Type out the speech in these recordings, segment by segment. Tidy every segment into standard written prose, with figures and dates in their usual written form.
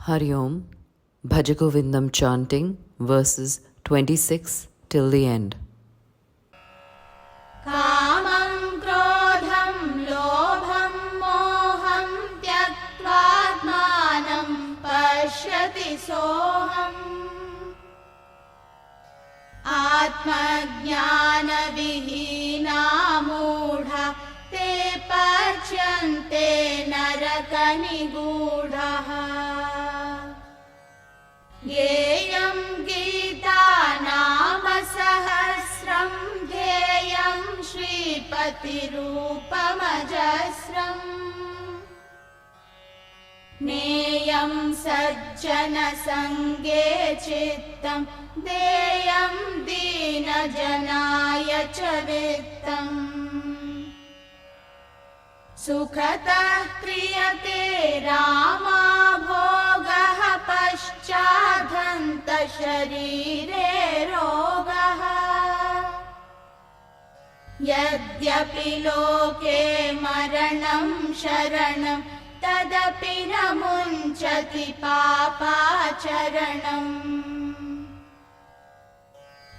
Hari Om, Bhajagovindam chanting verses 26 till the end. Kamam krodham lobham moham tyaktvatmanam pashyati soham Atmajnana vihina mudha te pachyante narakanigudha Yeyam Gita Nama Sahasram Dheyam Shripati Rupamajasram Neyam Sajjana Sange Chittam Deyam Dina Janaya Chavittam Sukhatah kriyate Rama bhogah paschadhanta sharire rogah Yadyapi loke maranam sharanam tadapi na munchati papacharanam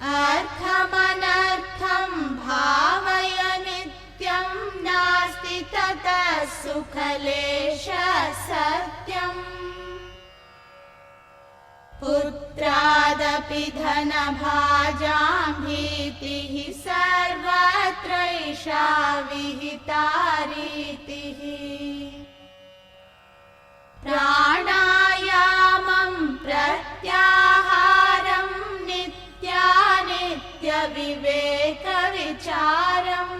Arthamanartham bhavaya nityam nasti tata sukhalesha satyam Putradapi dhana bhajam bhitihi sarvatraisha vihitaritihi Pranayamam pratyaharam nitya viveka vicharam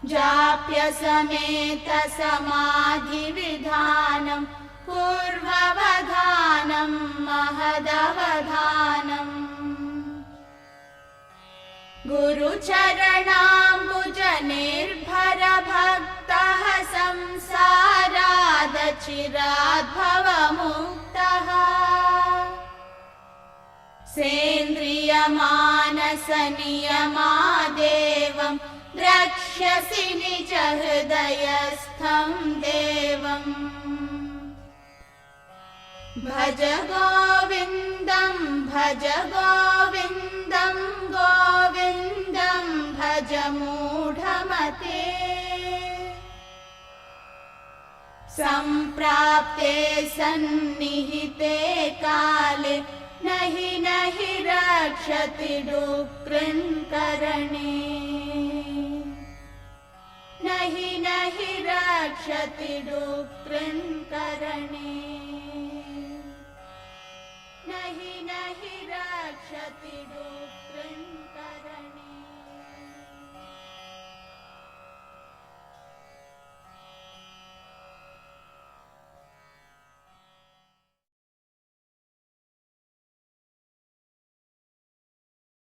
Japya sameta samadhi vidhanam purvavadhanam mahadavadhanam Guru charanambuja nirbhara bhaktah samsarad chiradbhava muktah Sendriya manasa niyamadevam Drakshasi nija hridayastham devam Bhaja Govindam Govindam Bhaja Mudhamate Samprapte sannihite kale Nahi rakshati dukrin karane Nahi rakshati dukrin karane Nahi rakshati dukrin karane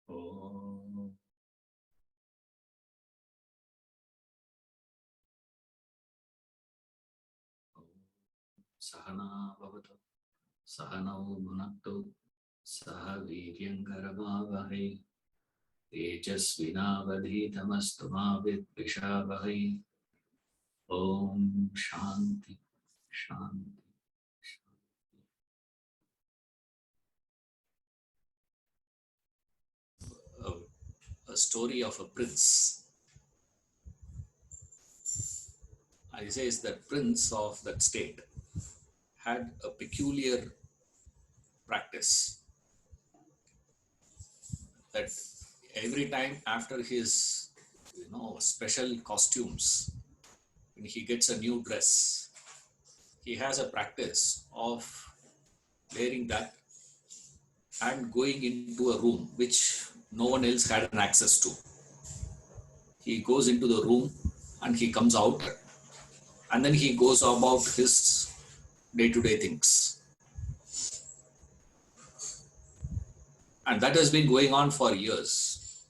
Om Sahana Bhavatu Sahanau Bhunaktu Saha Viryankaravavahai Tejasvinavadhitamastu ma vidvishavahai Om Shanti Shanti. A story of a prince. It says that prince of that state had a peculiar practice that every time after his special costumes, when he gets a new dress, he has a practice of wearing that and going into a room which no one else had an access to. He goes into the room and he comes out and then he goes about his day-to-day things. And that has been going on for years.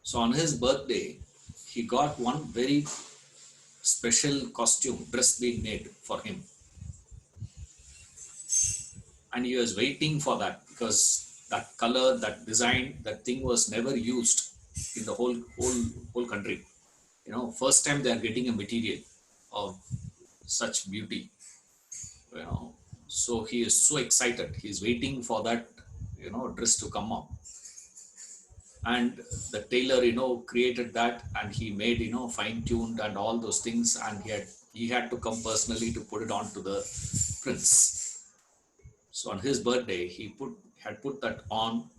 So on his birthday, he got one very special costume, dress being made for him. And he was waiting for that because that color, that design, that thing was never used in the whole country. First time they are getting a material of such beauty, you know. So he is so excited. He's waiting for that, dress to come up. And the tailor, created that, and he made, fine tuned and all those things, and he had to come personally to put it on to the prince. So on his birthday, he had put that on,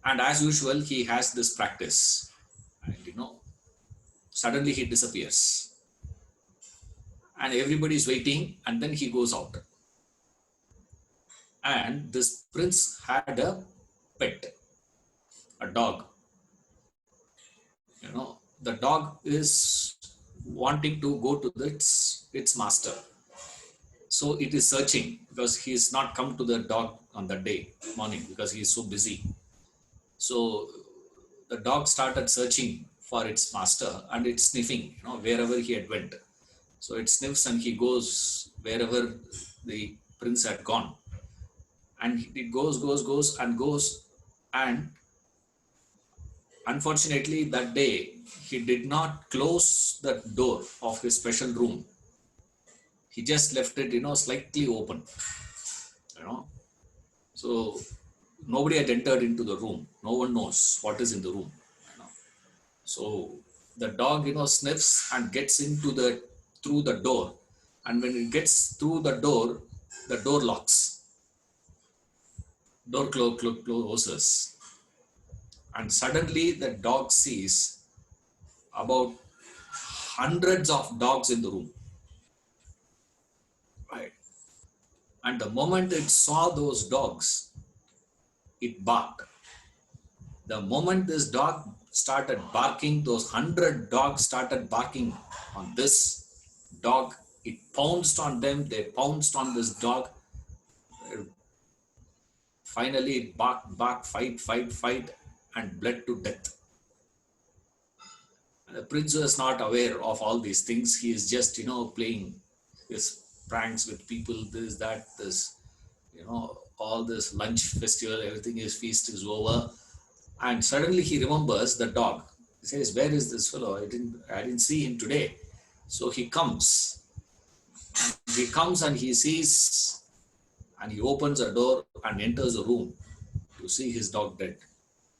and as usual, he has this practice, and suddenly he disappears, and everybody's waiting, and then he goes out. And this prince had a pet, a dog. The dog is wanting to go to its master. So it is searching because he's not come to the dog on that day morning because he is so busy. So the dog started searching for its master, and it's sniffing, wherever he had went. So it sniffs and he goes wherever the prince had gone, and it goes and goes. And unfortunately, that day he did not close the door of his special room. He just left it, slightly open. You know, so nobody had entered into the room. No one knows what is in the room. You know. So the dog, sniffs and gets into the through the door, and when it gets through the door locks. Door closes, and suddenly the dog sees about hundreds of dogs in the room. Right. And the moment it saw those dogs, it barked. The moment this dog started barking, those 100 dogs started barking on this dog. It pounced on them, they pounced on this dog. Finally, it barked, fight, and bled to death. And the prince was not aware of all these things. He is just, playing his pranks with people, this, that, this, all this lunch festival, everything is feast is over. And suddenly he remembers the dog. He says, "Where is this fellow? I didn't see him today." So he comes. He comes and he sees, and he opens a door and enters a room to see his dog dead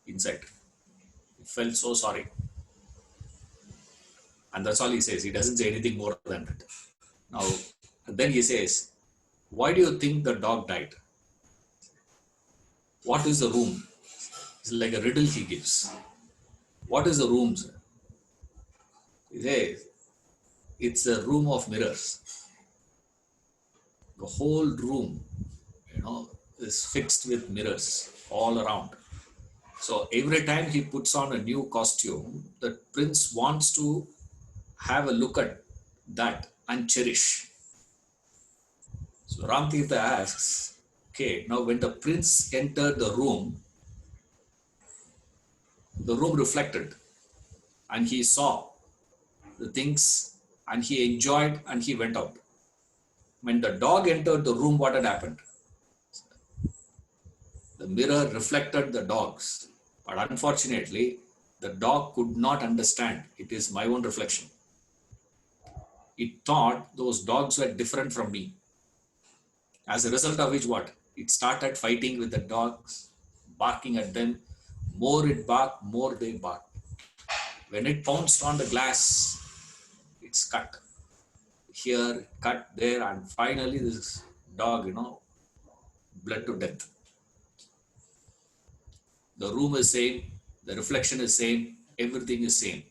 inside. He felt so sorry. And that's all he says. He doesn't say anything more than that. Now, then he says, "Why do you think the dog died? What is the room?" It's like a riddle he gives. What is the room, sir? He says, "It's a room of mirrors. The whole room, is fixed with mirrors all around. So every time he puts on a new costume, the prince wants to have a look at that and cherish." So Ramtirtha asks, okay, now when the prince entered the room reflected, and he saw the things, and he enjoyed, and he went out. When the dog entered the room, what had happened? The mirror reflected the dogs. But unfortunately, the dog could not understand it is my own reflection. It thought those dogs were different from me. As a result of which, what? It started fighting with the dogs, barking at them. More it barked, more they barked. When it pounced on the glass, it's cut. Here, cut there, and finally this dog, bled to death. The room is same, the reflection is same, everything is same.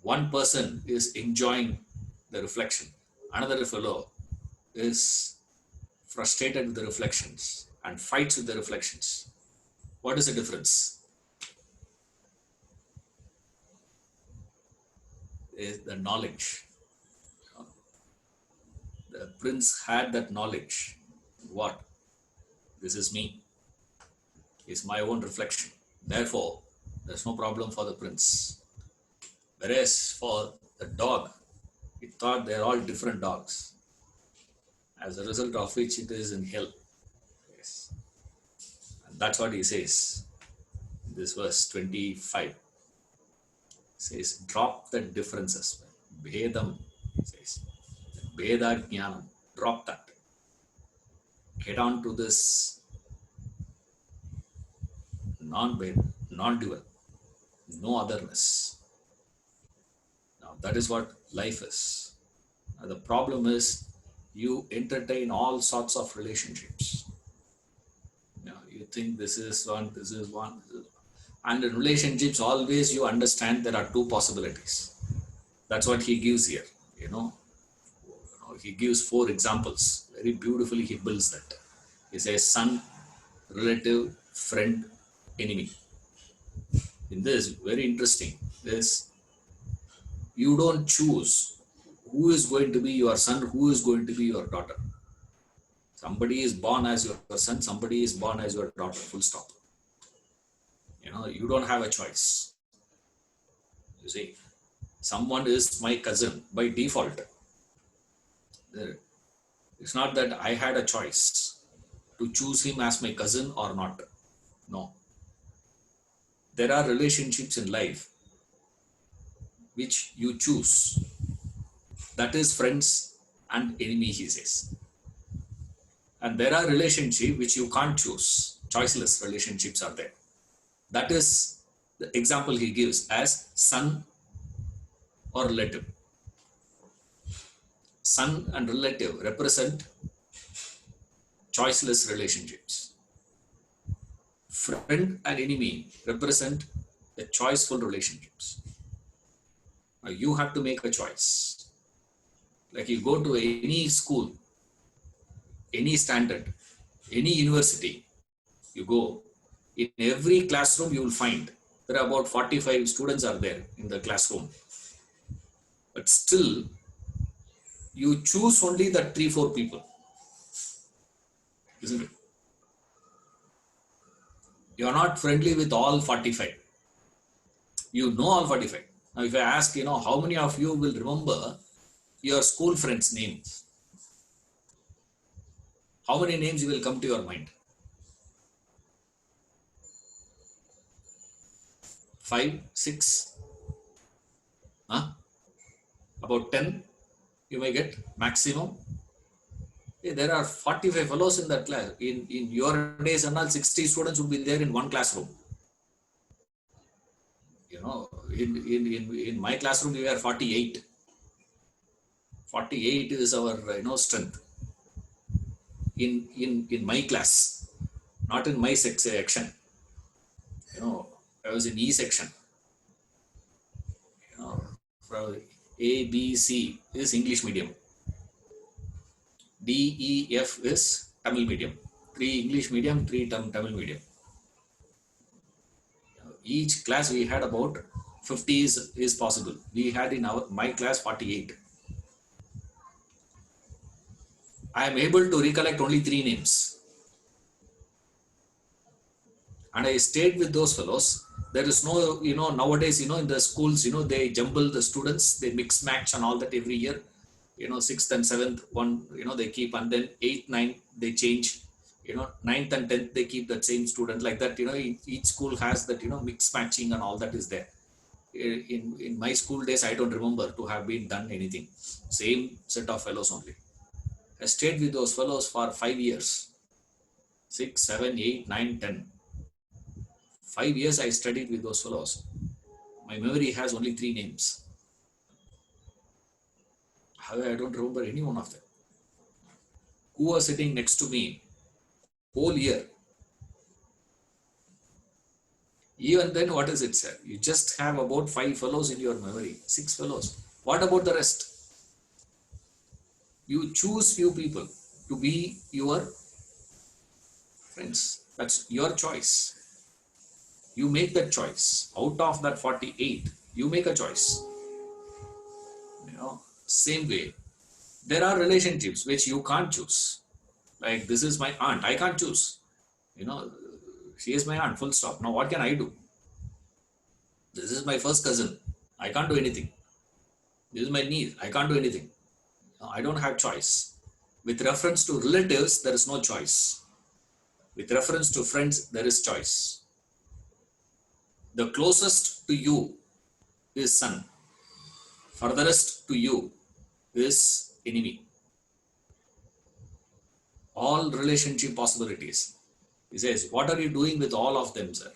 One person is enjoying the reflection. Another fellow is frustrated with the reflections and fights with the reflections. What is the difference? Is the knowledge. The prince had that knowledge. What? This is me. It's my own reflection. Therefore, there's no problem for the prince. Whereas for the dog, it thought they're all different dogs. As a result of which it is in hell. Yes. And that's what he says. This verse 25 says, drop the differences. Bhedam, he says. Veda Jnanam. Drop that. Get on to this non-Veda, non-dual, no otherness. Now that is what life is. Now, the problem is you entertain all sorts of relationships. You think this is one, this is one, this is one. And in relationships, always you understand there are two possibilities. That's what he gives here. He gives 4 examples. Very beautifully he builds that. He says son, relative, friend, enemy. In this, very interesting, this you don't choose who is going to be your son, who is going to be your daughter. Somebody is born as your son, somebody is born as your daughter, full stop. You don't have a choice. You see, someone is my cousin by default. It's not that I had a choice to choose him as my cousin or not. No. There are relationships in life which you choose. That is friends and enemy, he says. And there are relationships which you can't choose. Choiceless relationships are there. That is the example he gives as son or relative. Son and relative represent choiceless relationships. Friend and enemy represent the choiceful relationships. Now you have to make a choice. Like you go to any school, any standard, any university, you go, in every classroom you will find there are about 45 students are there in the classroom. But still, you choose only the 3-4 people, isn't it? You are not friendly with all 45. You know all 45. Now, if I ask, how many of you will remember your school friends' names? How many names will come to your mind? 5, 6? Huh? About 10 you may get maximum. There are 45 fellows in that class. In your days and all, 60 students would be there in one classroom. In my classroom we are 48. 48 is our strength. In my class, not in my section. I was in E section. From A, B, C is English medium. D, E, F is Tamil medium. 3 English medium, 3 Tamil medium. Each class we had about 50 is possible. We had in my class 48. I am able to recollect only 3 names. And I stayed with those fellows. There is no, nowadays, in the schools, they jumble the students, they mix match and all that every year. 6th and 7th one, they keep, and then 8th, 9th, they change. 9th and 10th, they keep that same student like that. Each school has that, mix matching and all that is there. In my school days, I don't remember to have been done anything. Same set of fellows only. I stayed with those fellows for 5 years. 6, 7, 8, 9, 10. 5 years I studied with those fellows. My memory has only 3 names. However, I don't remember any one of them. Who was sitting next to me whole year? Even then, what is it, sir? You just have about 5 fellows in your memory, 6 fellows. What about the rest? You choose few people to be your friends. That's your choice. You make that choice. Out of that 48, you make a choice. Same way, there are relationships which you can't choose. Like, this is my aunt, I can't choose. She is my aunt, full stop. Now what can I do? This is my first cousin, I can't do anything. This is my niece, I can't do anything. I don't have choice. With reference to relatives, there is no choice. With reference to friends, there is choice. The closest to you is son. Furthest to you is enemy. all relationship possibilities. He says, what are you doing with all of them, sir?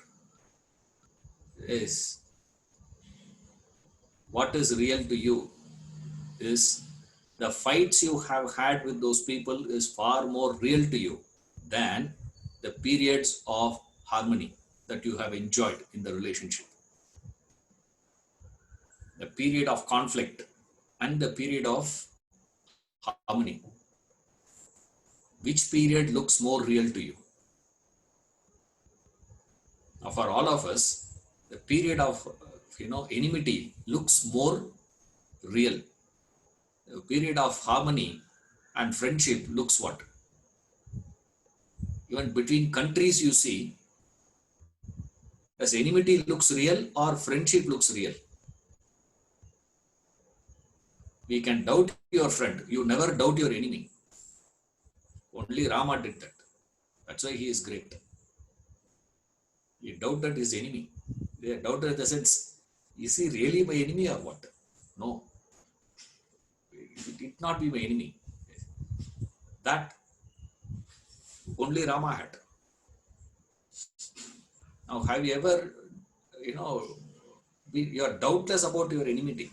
Yes, what is real to you is the fights you have had with those people is far more real to you than the periods of harmony that you have enjoyed in the relationship. The period of conflict and the period of harmony. Which period looks more real to you? Now, for all of us, the period of enmity looks more real. The period of harmony and friendship looks what? Even between countries, you see, does enmity looks real or friendship looks real? We can doubt your friend. You never doubt your enemy. Only Rama did that. That's why he is great. He doubted his enemy. They doubted in the sense, is he really my enemy or what? No, it did not be my enemy. That only Rama had. Now, have you ever, you are doubtless about your enmity,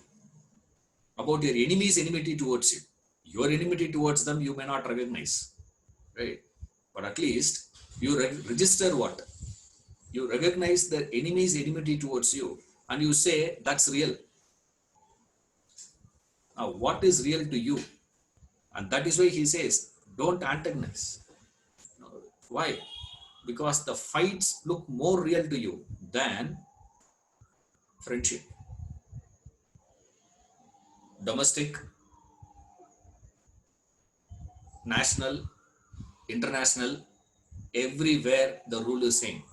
about your enemy's enmity towards you. Your enmity towards them, you may not recognize, right? But at least you register what? You recognize the enemy's enmity towards you and you say, that's real. Now, what is real to you? And that is why he says, don't antagonize. Why? Because the fights look more real to you than friendship. Domestic, national, international, everywhere the rule is same.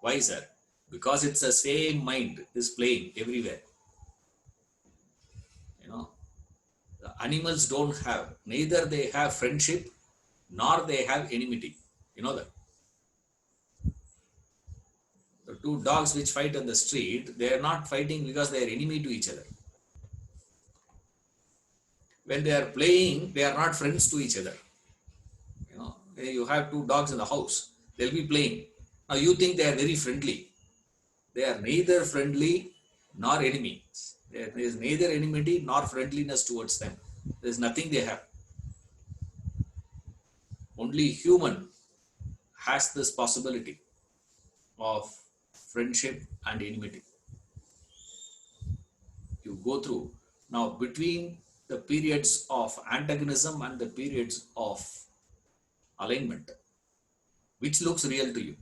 Why, sir? Because it's the same mind is playing everywhere. The animals don't have, neither they have friendship nor they have enmity. You know that. The two dogs which fight on the street, they are not fighting because they are enemy to each other. When they are playing, they are not friends to each other. You have two dogs in the house, they'll be playing. Now you think they are very friendly. They are neither friendly nor enemies. There is neither enmity nor friendliness towards them. There is nothing they have. Only human has this possibility of friendship and enmity. You go through. Now, between the periods of antagonism and the periods of alignment, which looks real to you?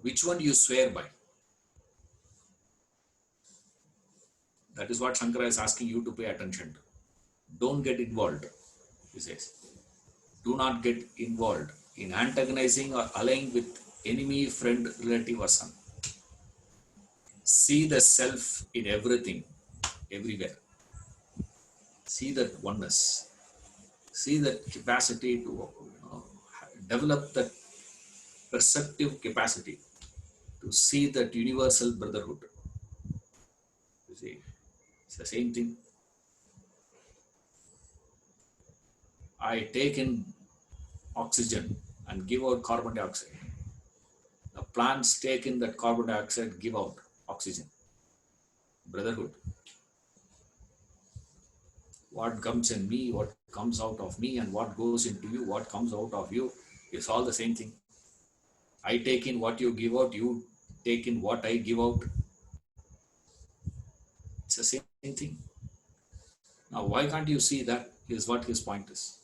Which one you swear by? That is what Shankara is asking you to pay attention to. Don't get involved, he says. Do not get involved in antagonizing or allying with enemy, friend, relative, or son. See the self in everything, everywhere. See that oneness. See that capacity to develop that perceptive capacity to see that universal brotherhood. You see, it's the same thing. I take in oxygen and give out carbon dioxide. The plants take in that carbon dioxide, give out oxygen. Brotherhood. What comes in me, what comes out of me, and what goes into you, what comes out of you, is all the same thing. I take in what you give out, you take in what I give out. It's the same thing. Now, why can't you see that is what his point is.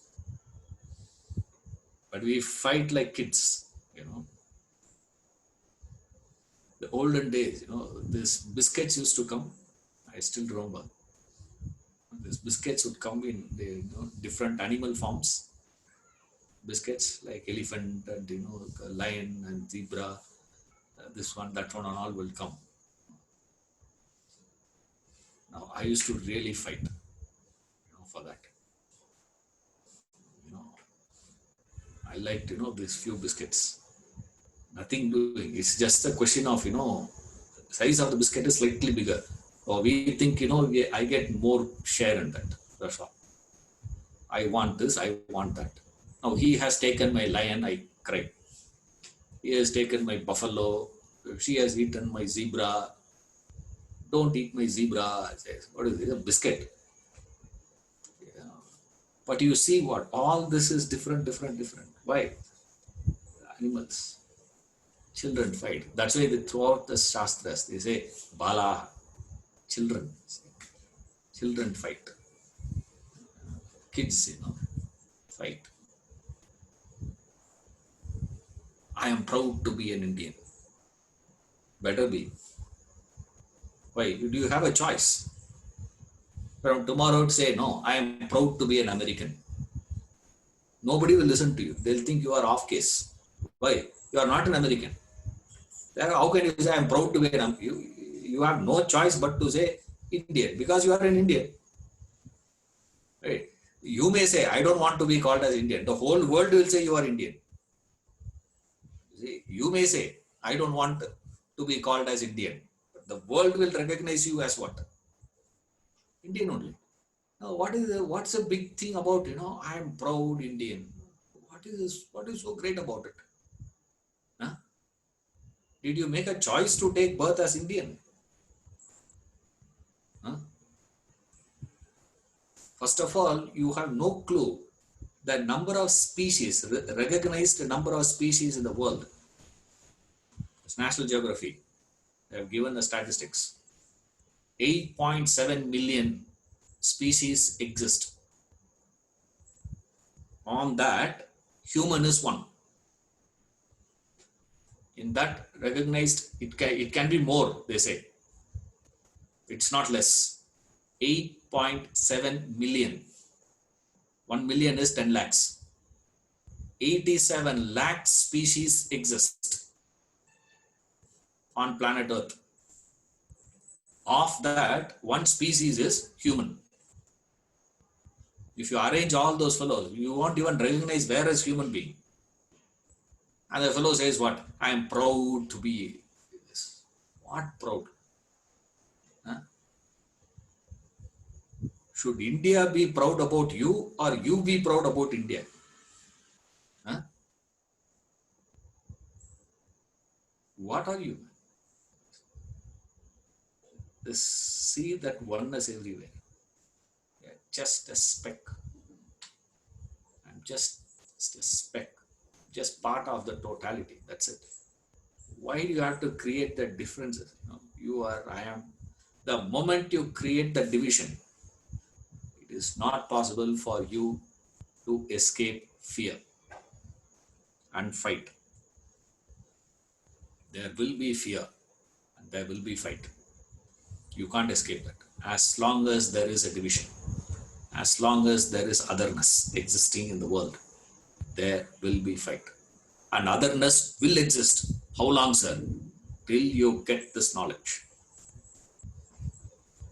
But we fight like kids, The olden days, these biscuits used to come. I still remember. These biscuits would come in different animal forms. Biscuits like elephant and lion and zebra, this one, that one, and all will come. Now I used to really fight, for that. I liked these few biscuits. Nothing doing. It's just a question of size of the biscuit is slightly bigger. Or we think I get more share in that. That's all. I want this, I want that. Now he has taken my lion, I cry. He has taken my buffalo, she has eaten my zebra. Don't eat my zebra. I say, what is it? A biscuit. Yeah. But you see what? All this is different, different, different. Why? Animals. Children fight. That's why throughout the Shastras, they say, Bala, children. Children fight. Kids, fight. I am proud to be an Indian. Better be. Why? Do you have a choice? From tomorrow, say, no, I am proud to be an American. Nobody will listen to you. They'll think you are off case. Why? You are not an American. How can you say I am proud to be an you have no choice but to say Indian because you are an Indian. Right? You may say I don't want to be called as Indian. The whole world will say you are Indian. See, you may say I don't want to be called as Indian. But the world will recognize you as what? Indian only. Now what's the big thing about I am proud Indian? What is this? What is so great about it? Huh? Did you make a choice to take birth as Indian? Huh? First of all, you have no clue the number of species, recognized number of species in the world. It's National Geography. They have given the statistics. 8.7 million species exist. On that, human is one. In that recognized, it can be more, they say. It's not less. 8.7 million. 1 million is 10 lakhs. 87 lakh species exist on planet Earth. Of that, one species is human. If you arrange all those fellows, you won't even recognize where is human being. And the fellow says what? I am proud to be this. What proud? Huh? Should India be proud about you or you be proud about India? Huh? What are you? See that oneness everywhere. Yeah, just a speck. I'm just a speck. Just part of the totality. That's it. Why do you have to create the differences? You are, I am. The moment you create the division, it is not possible for you to escape fear and fight. There will be fear and there will be fight. You can't escape that. As long as there is a division, as long as there is otherness existing in the world, there will be fight. And otherness will exist. How long, sir? Till you get this knowledge.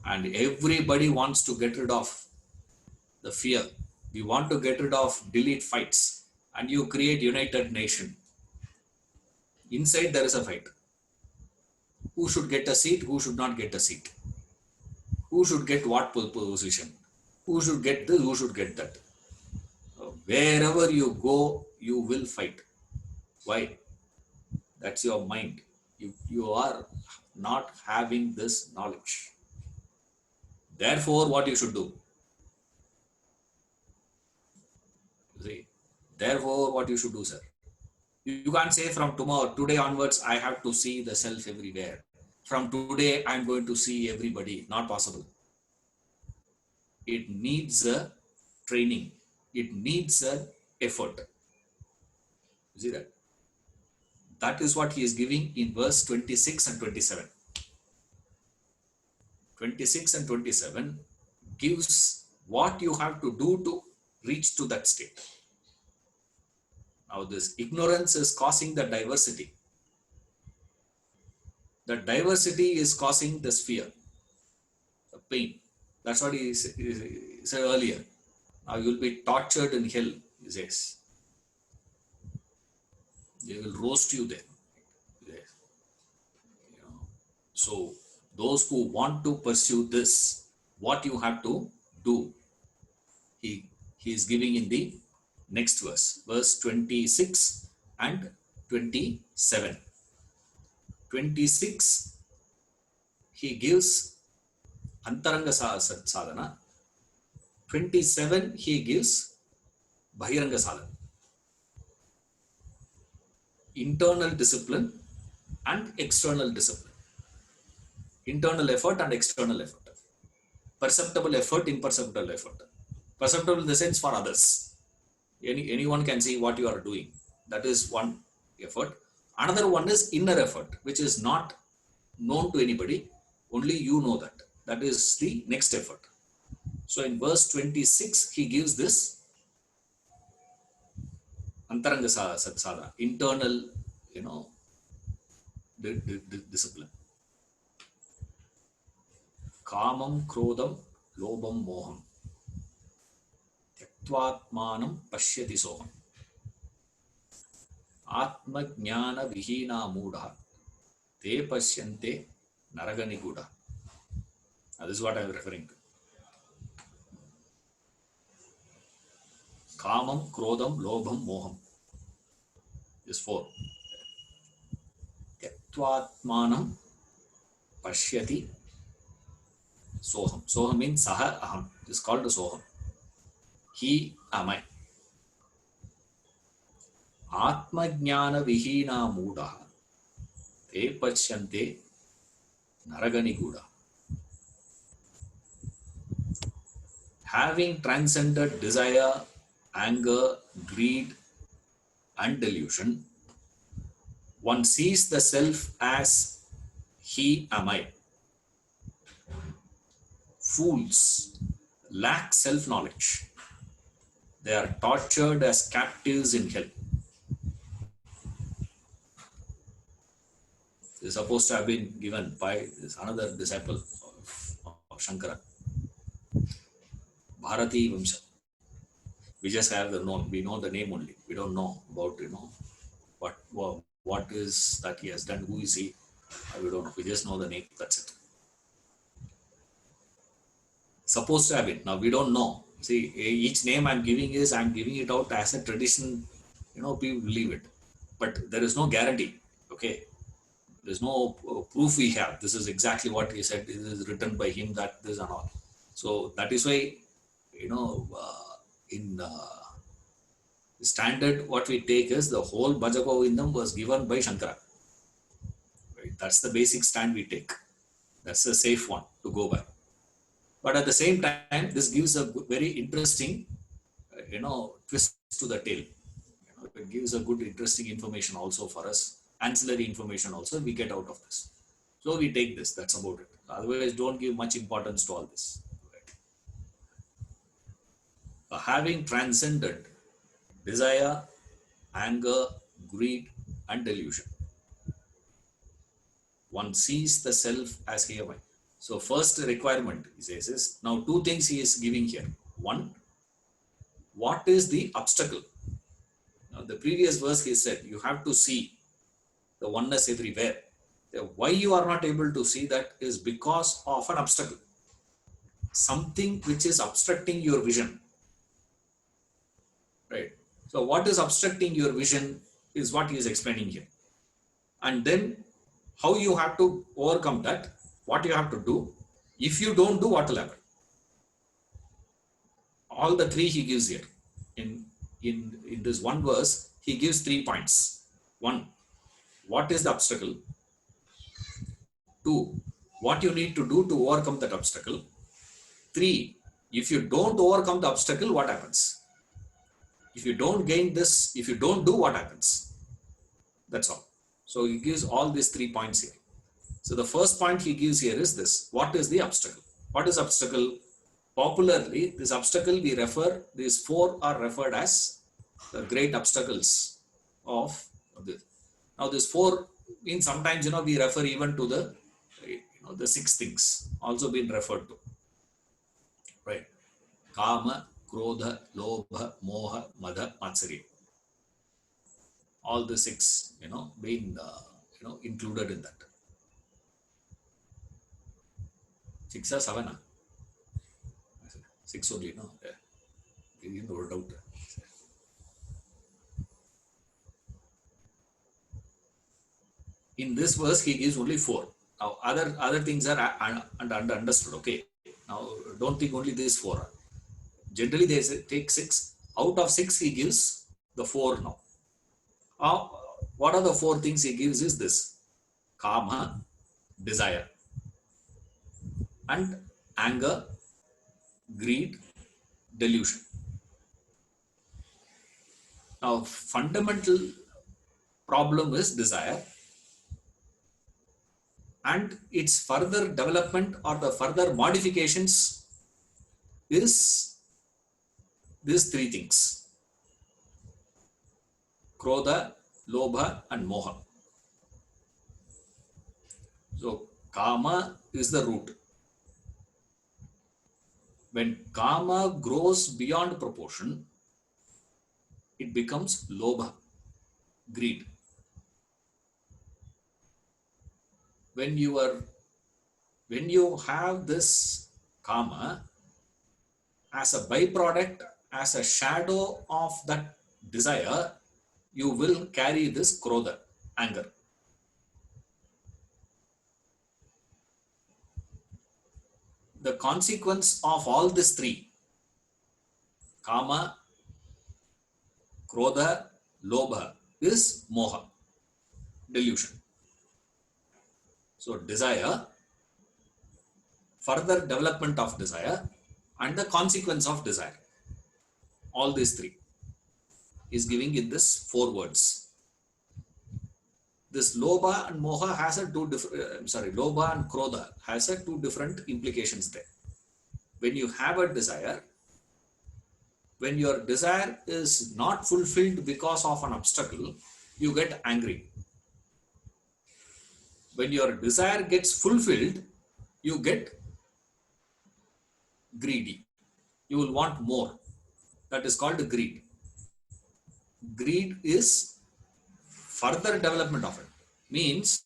And everybody wants to get rid of the fear. We want to get rid of, delete fights. And you create United Nation. Inside there is a fight. Who should get a seat? Who should not get a seat? Who should get what position? Who should get this? Who should get that? Wherever you go, you will fight. Why? That's your mind. You are not having this knowledge. Therefore, what you should do? See, therefore, what you should do, sir? You can't say from tomorrow, today onwards, I have to see the self everywhere. From today, I'm going to see everybody. Not possible. It needs a training. It needs an effort. You see that? That is what he is giving in verse 26 and 27. 26 and 27 gives what you have to do to reach to that state. Now, this ignorance is causing the diversity. The diversity is causing this fear, the pain. That's what he said earlier. Now you will be tortured in hell, he says. They will roast you there. Yes. So, those who want to pursue this, what you have to do, he he is giving in the next verse, verse 26 and 27. 26, he gives Antaranga sadhana. 27, he gives Bahiranga sadhana. Internal discipline and external discipline. Internal effort and external effort. Perceptible effort, imperceptible effort. Perceptible in the sense for others. Anyone can see what you are doing. That is one effort. Another one is inner effort, which is not known to anybody. Only you know that. That is the next effort. So in verse 26, he gives this Antaranga sadhana, internal, discipline. Kamam, krodam, lobam, moham. Tyaktvatmanam pashyati soham. Atma jnana vihina mudha. Te pashyante naraganiguda. This is what I am referring to. Kamam, krodam, lobham, moham. This 4. Tyaktvatmanam pashyati soham. Soham means saha aham. It is called soham. He am I. Atmajnana vihina muda. Te pashyante naraganiguda. Having transcended desire, anger, greed, and delusion, one sees the self as he am I. Fools lack self-knowledge. They are tortured as captives in hell. This is supposed to have been given by this another disciple of Shankara, Bharati Vamsha. We just have the known. We know the name only. We don't know about what is that he has done. Who is he? We don't know. We just know the name. That's it. Supposed to have been. Now we don't know. See, each name I'm giving it out as a tradition. People believe it, but there is no guarantee. Okay, there's no proof we have. This is exactly what he said. This is written by him. That this and all. So that is why in standard what we take is the whole Bhajagovindam was given by Shankara. Right? That's the basic stand we take. That's the safe one to go by. But at the same time, this gives a very interesting, twist to the tale. It gives a good, interesting information also for us. Ancillary information also we get out of this. So we take this. That's about it. Otherwise, don't give much importance to all this. Right? Having transcended desire, anger, greed, and delusion, one sees the self as he am I. So first requirement, he says, is now 2 things he is giving here. One, what is the obstacle? Now the previous verse he said, you have to see the oneness everywhere. Why you are not able to see that is because of an obstacle. Something which is obstructing your vision. Right? So what is obstructing your vision is what he is explaining here. And then how you have to overcome that, what you have to do. If you don't do, what will happen? All the 3 he gives here. In this one verse, he gives 3 points. 1, what is the obstacle? 2, what you need to do to overcome that obstacle. 3, if you don't overcome the obstacle, what happens? If you don't gain this, if you don't do, what happens? That's all. So he gives all these 3 points here. So the first point he gives here is this. What is the obstacle? What is obstacle? Popularly, this obstacle these 4 are referred as the great obstacles of this. Now this 4 means sometimes, we refer even to the 6 things also been referred to. Right? Kama, Krodha, Lobha, Moha, Madha, Matsarya. All the 6, being, included in that. 6 or 7? 6 only, no? Yeah. No doubt. In this verse, he gives only four. Now, other things are understood. Okay. Now, don't think only these four. Generally, they say take six. Out of six, he gives the four now. Uh, what are the four things he gives is this: kama, desire, and anger, greed, delusion. Now, fundamental problem is desire, and its further development or the further modifications is these three things: krodha, lobha, and moha. So, kama is the root. When kama grows beyond proportion, it becomes lobha, greed. When you are when you have this kama as a byproduct, as a shadow of that desire, you will carry this krodha, anger. The consequence of all these three, kama, krodha, lobha, is moha, delusion. So desire, further development of desire, and the consequence of desire. All these three is giving in this four words. This lobha and moha has a two different, lobha and krodha has a two different implications there. When you have a desire, when your desire is not fulfilled because of an obstacle, you get angry. When your desire gets fulfilled, you get greedy. You will want more. That is called greed. Greed is further development of it. Means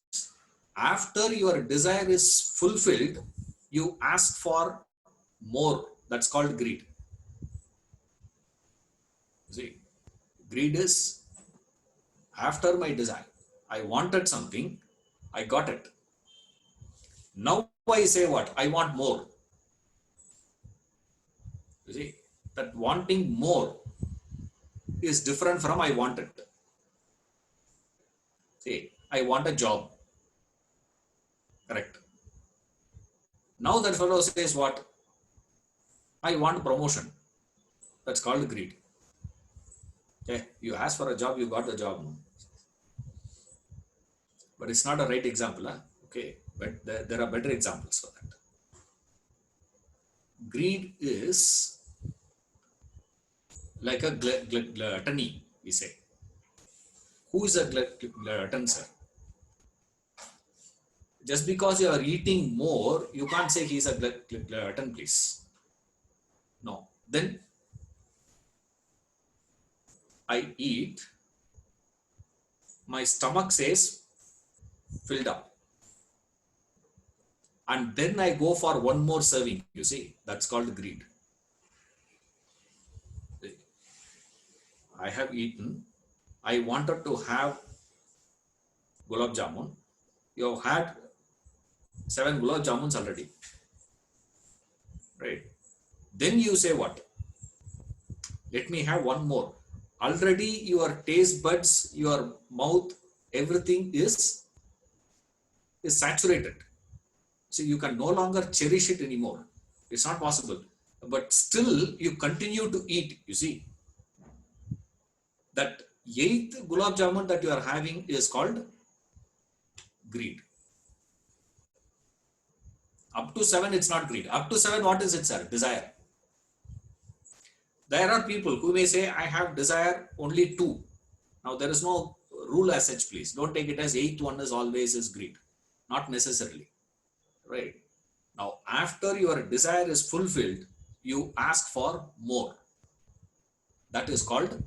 after your desire is fulfilled, you ask for more. That's called greed. See, greed is after my desire. I wanted something, I got it. Now I say what? I want more. You see, that wanting more is different from I want it. See, I want a job. Correct. Now that fellow says what? I want promotion. That's called greed. Okay, you ask for a job, you got the job. But it's not a right example. Huh? Okay, but there are better examples for that. Greed is like a gluttony, we say. Who is a glutton, sir? Just because you are eating more, you can't say he's a glutton, please. No. Then I eat, my stomach says filled up. And then I go for one more serving, you see, that's called greed. I have eaten, I wanted to have gulab jamun. You have had 7 gulab jamuns already, right? Then you say what? Let me have one more. Already your taste buds, your mouth, everything is saturated. So you can no longer cherish it anymore. It's not possible. But still you continue to eat, you see. That 8th gulab jamun that you are having is called greed. Up to 7, it's not greed. Up to 7, what is it, sir? Desire. There are people who may say, I have desire only 2. Now, there is no rule as such, please. Don't take it as 8th one is always is greed. Not necessarily. Right? Now, after your desire is fulfilled, you ask for more. That is called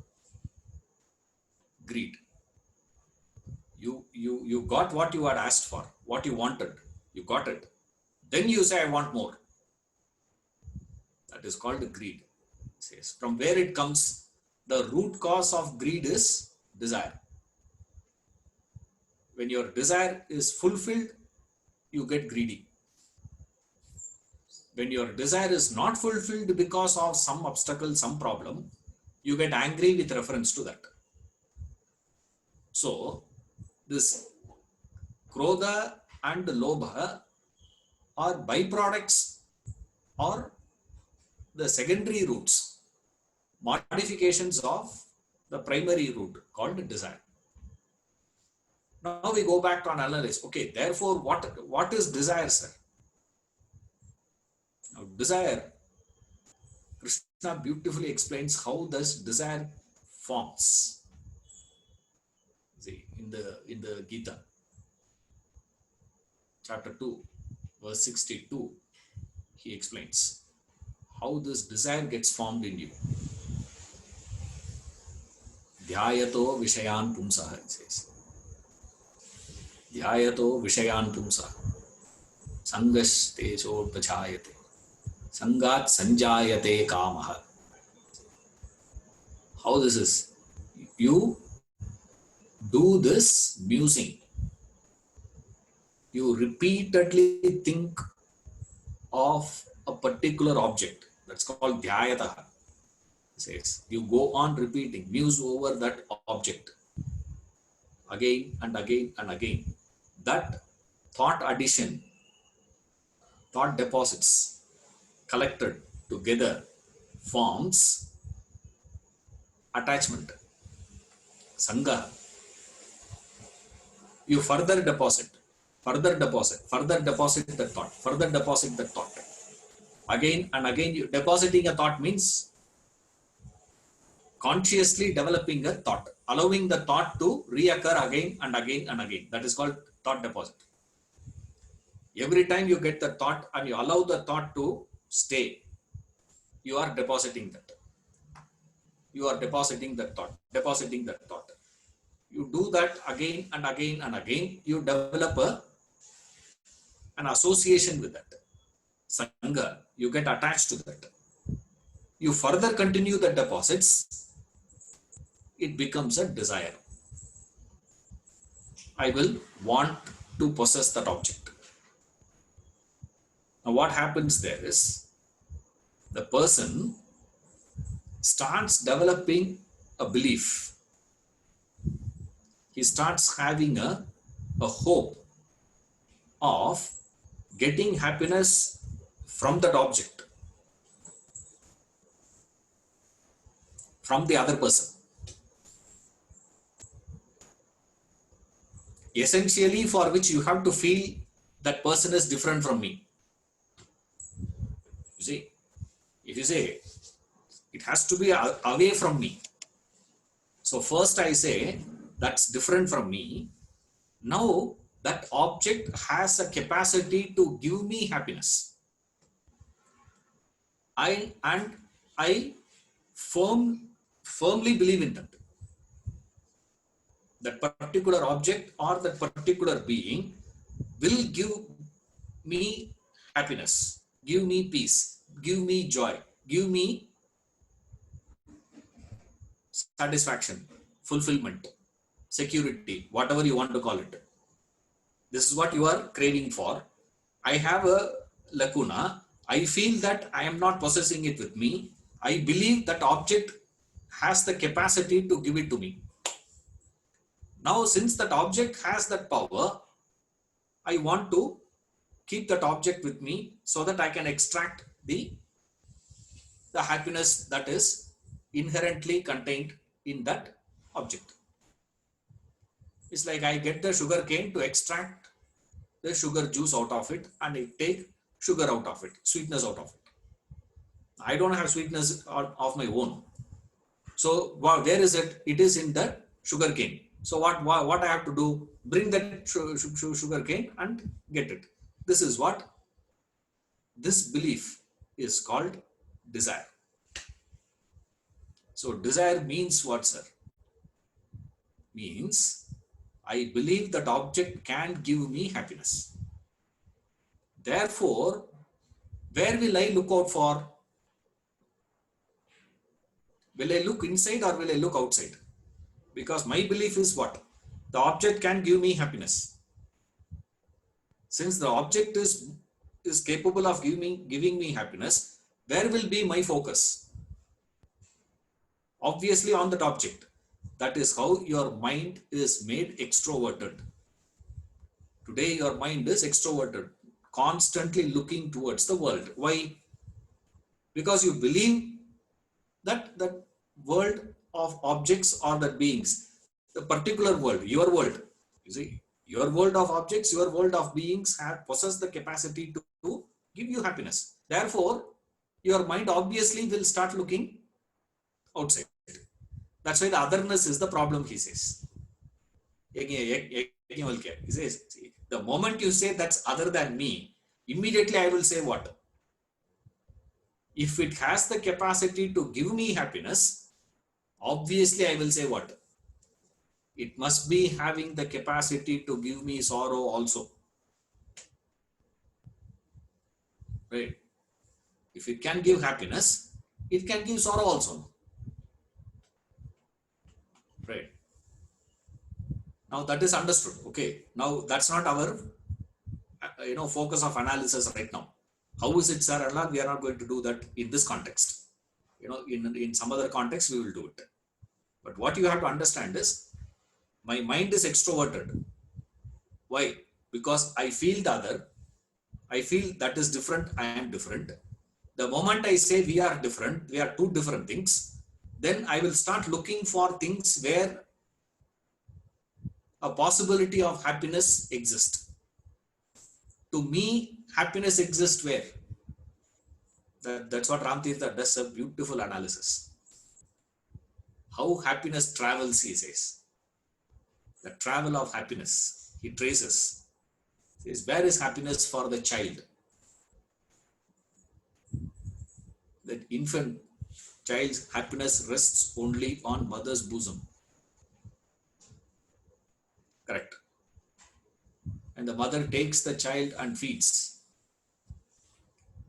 greed. You got what you had asked for, what you wanted. You got it. Then you say, I want more. That is called greed. says. From where it comes? The root cause of greed is desire. When your desire is fulfilled, you get greedy. When your desire is not fulfilled because of some obstacle, some problem, you get angry with reference to that. So, this Krodha and Lobha are byproducts or the secondary roots, modifications of the primary root called desire. Now we go back to analyze. Okay, therefore, what is desire, sir? Now, desire, Krishna beautifully explains how this desire forms. See, in the Gita, chapter 2, verse 62, he explains how this desire gets formed in you. Dhyayato Vishayan Pumsah, it says. Dhyayato Vishayan Pumsah. Sangash Tejo Pachayate. Sangat Sanjayate Kamaha. How this is? You do this musing. You repeatedly think of a particular object. That's called Dhyayataha. Says you go on repeating, muse over that object again and again and again. That thought addition, thought deposits collected together forms attachment, sangha. You further deposit the thought, further deposit the thought. Again and again, you depositing a thought means consciously developing a thought, allowing the thought to reoccur again and again and again. That is called thought deposit. Every time you get the thought and you allow the thought to stay, you are depositing that. You are depositing that thought, You do that again and again and again. You develop an association with that. Sangha, you get attached to that. You further continue the deposits, it becomes a desire. I will want to possess that object. Now, what happens there is the person starts developing a belief. He starts having a hope of getting happiness from that object, from the other person. Essentially, for which you have to feel that person is different from me. You see, if you say it has to be away from me. So first I say that's different from me. Now that object has a capacity to give me happiness. I firmly believe in that. That particular object or that particular being will give me happiness, give me peace, give me joy, give me satisfaction, fulfillment, security, whatever you want to call it. This is what you are craving for. I have a lacuna. I feel that I am not possessing it with me. I believe that object has the capacity to give it to me. Now, since that object has that power, I want to keep that object with me so that I can extract the happiness that is inherently contained in that object. It's like I get the sugar cane to extract the sugar juice out of it and I take sugar out of it, sweetness out of it. I don't have sweetness of my own. So where is it? It is in the sugar cane. So what I have to do? Bring that sugar cane and get it. This is what this belief is called desire. So desire means what, sir? Means I believe that object can give me happiness. Therefore, where will I look out for? Will I look inside or will I look outside? Because my belief is what? The object can give me happiness. Since the object is capable of giving me happiness, where will be my focus? Obviously on that object. That is how your mind is made extroverted. Today your mind is extroverted, constantly looking towards the world. Why? Because you believe that that world of objects or the beings, the particular world, your world, you see, your world of objects, your world of beings possess the capacity to give you happiness. Therefore, your mind obviously will start looking outside. That's why the otherness is the problem, he says. He says, the moment you say that's other than me, immediately I will say what? If it has the capacity to give me happiness, obviously I will say what? It must be having the capacity to give me sorrow also. Right? If it can give happiness, it can give sorrow also. Right? Now that is understood. Okay. Now that's not our focus of analysis right now. How is it, sir? Allah, we are not going to do that in this context. In some other context, we will do it. But what you have to understand is, my mind is extroverted. Why? Because I feel the other. I feel that is different. I am different. The moment I say we are different, we are two different things, then I will start looking for things where a possibility of happiness exists. To me, happiness exists where? That's what Ramtirtha does, a beautiful analysis. How happiness travels, he says. The travel of happiness, he traces. He says, where is happiness for the child? That infant child's happiness rests only on mother's bosom. Correct. And the mother takes the child and feeds.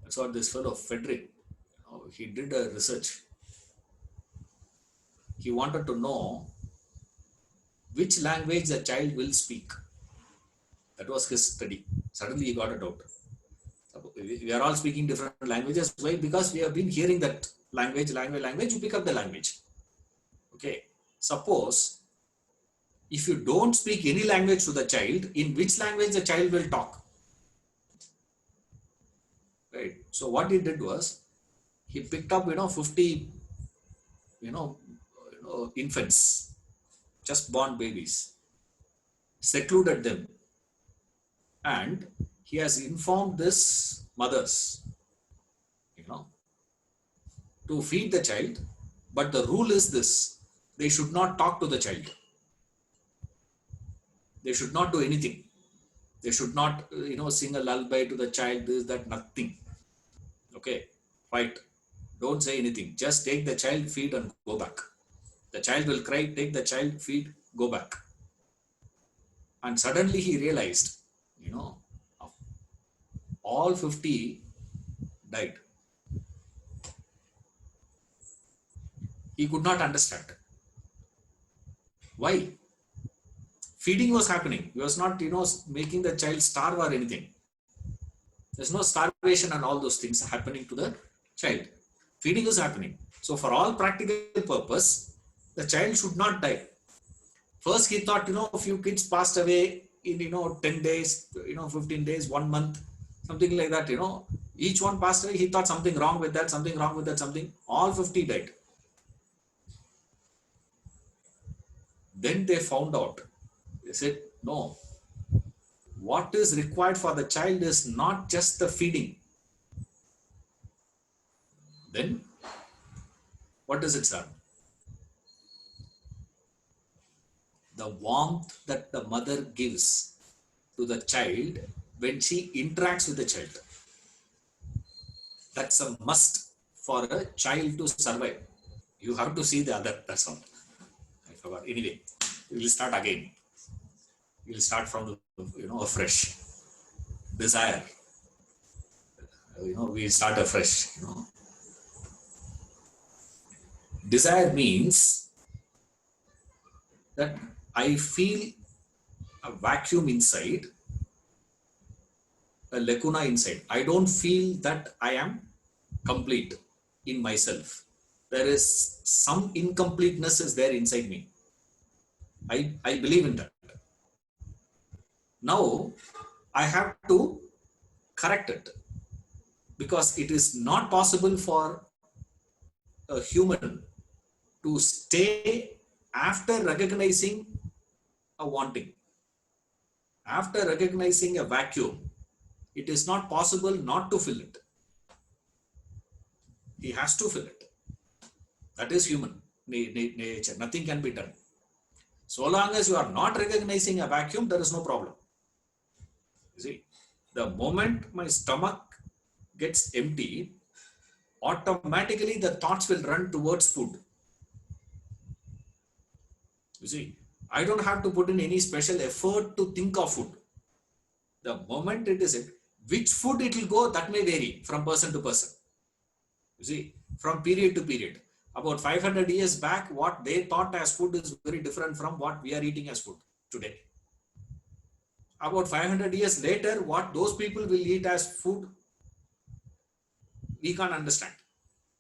That's what this fellow, Frederick, he did a research. He wanted to know which language the child will speak. That was his study. Suddenly he got it out. We are all speaking different languages. Why? Because we have been hearing that language, you pick up the language. Okay. Suppose if you don't speak any language to the child, in which language the child will talk? Right. So what he did was, he picked up 50 infants, just born babies, secluded them, and he has informed this mothers, to feed the child, but the rule is this: they should not talk to the child. They should not do anything. They should not, sing a lullaby to the child, this, that, nothing. Okay, fight. Don't say anything. Just take the child, feed, and go back. The child will cry, take the child, feed, go back. And suddenly he realized, all 50 died. He could not understand. Why? Feeding was happening. He was not, making the child starve or anything. There's no starvation and all those things happening to the child. Feeding is happening. So for all practical purpose, the child should not die. First he thought, a few kids passed away in, 10 days, 15 days, 1 month, something like that, each one passed away. He thought something wrong with that, something. All 50 died. Then they found out. They said, no. What is required for the child is not just the feeding. Then, what is it, sir? The warmth that the mother gives to the child when she interacts with the child. That's a must for a child to survive. You have to see the other. That's all. I forgot. Anyway, we will start again. We will start from afresh. Desire. We start afresh. Desire means that I feel a vacuum inside, a lacuna inside. I don't feel that I am complete in myself. There is some incompleteness is there inside me. I believe in that. Now I have to correct it, because it is not possible for a human to stay after recognizing a wanting, after recognizing a vacuum. It is not possible not to fill it. He has to fill it. That is human nature. Nothing can be done. So long as you are not recognizing a vacuum, there is no problem. You see, the moment my stomach gets empty, automatically the thoughts will run towards food. You see, I don't have to put in any special effort to think of food. The moment it is it, which food it will go, that may vary from person to person. You see, from period to period. About 500 years back, what they thought as food is very different from what we are eating as food today. About 500 years later, what those people will eat as food, we can't understand.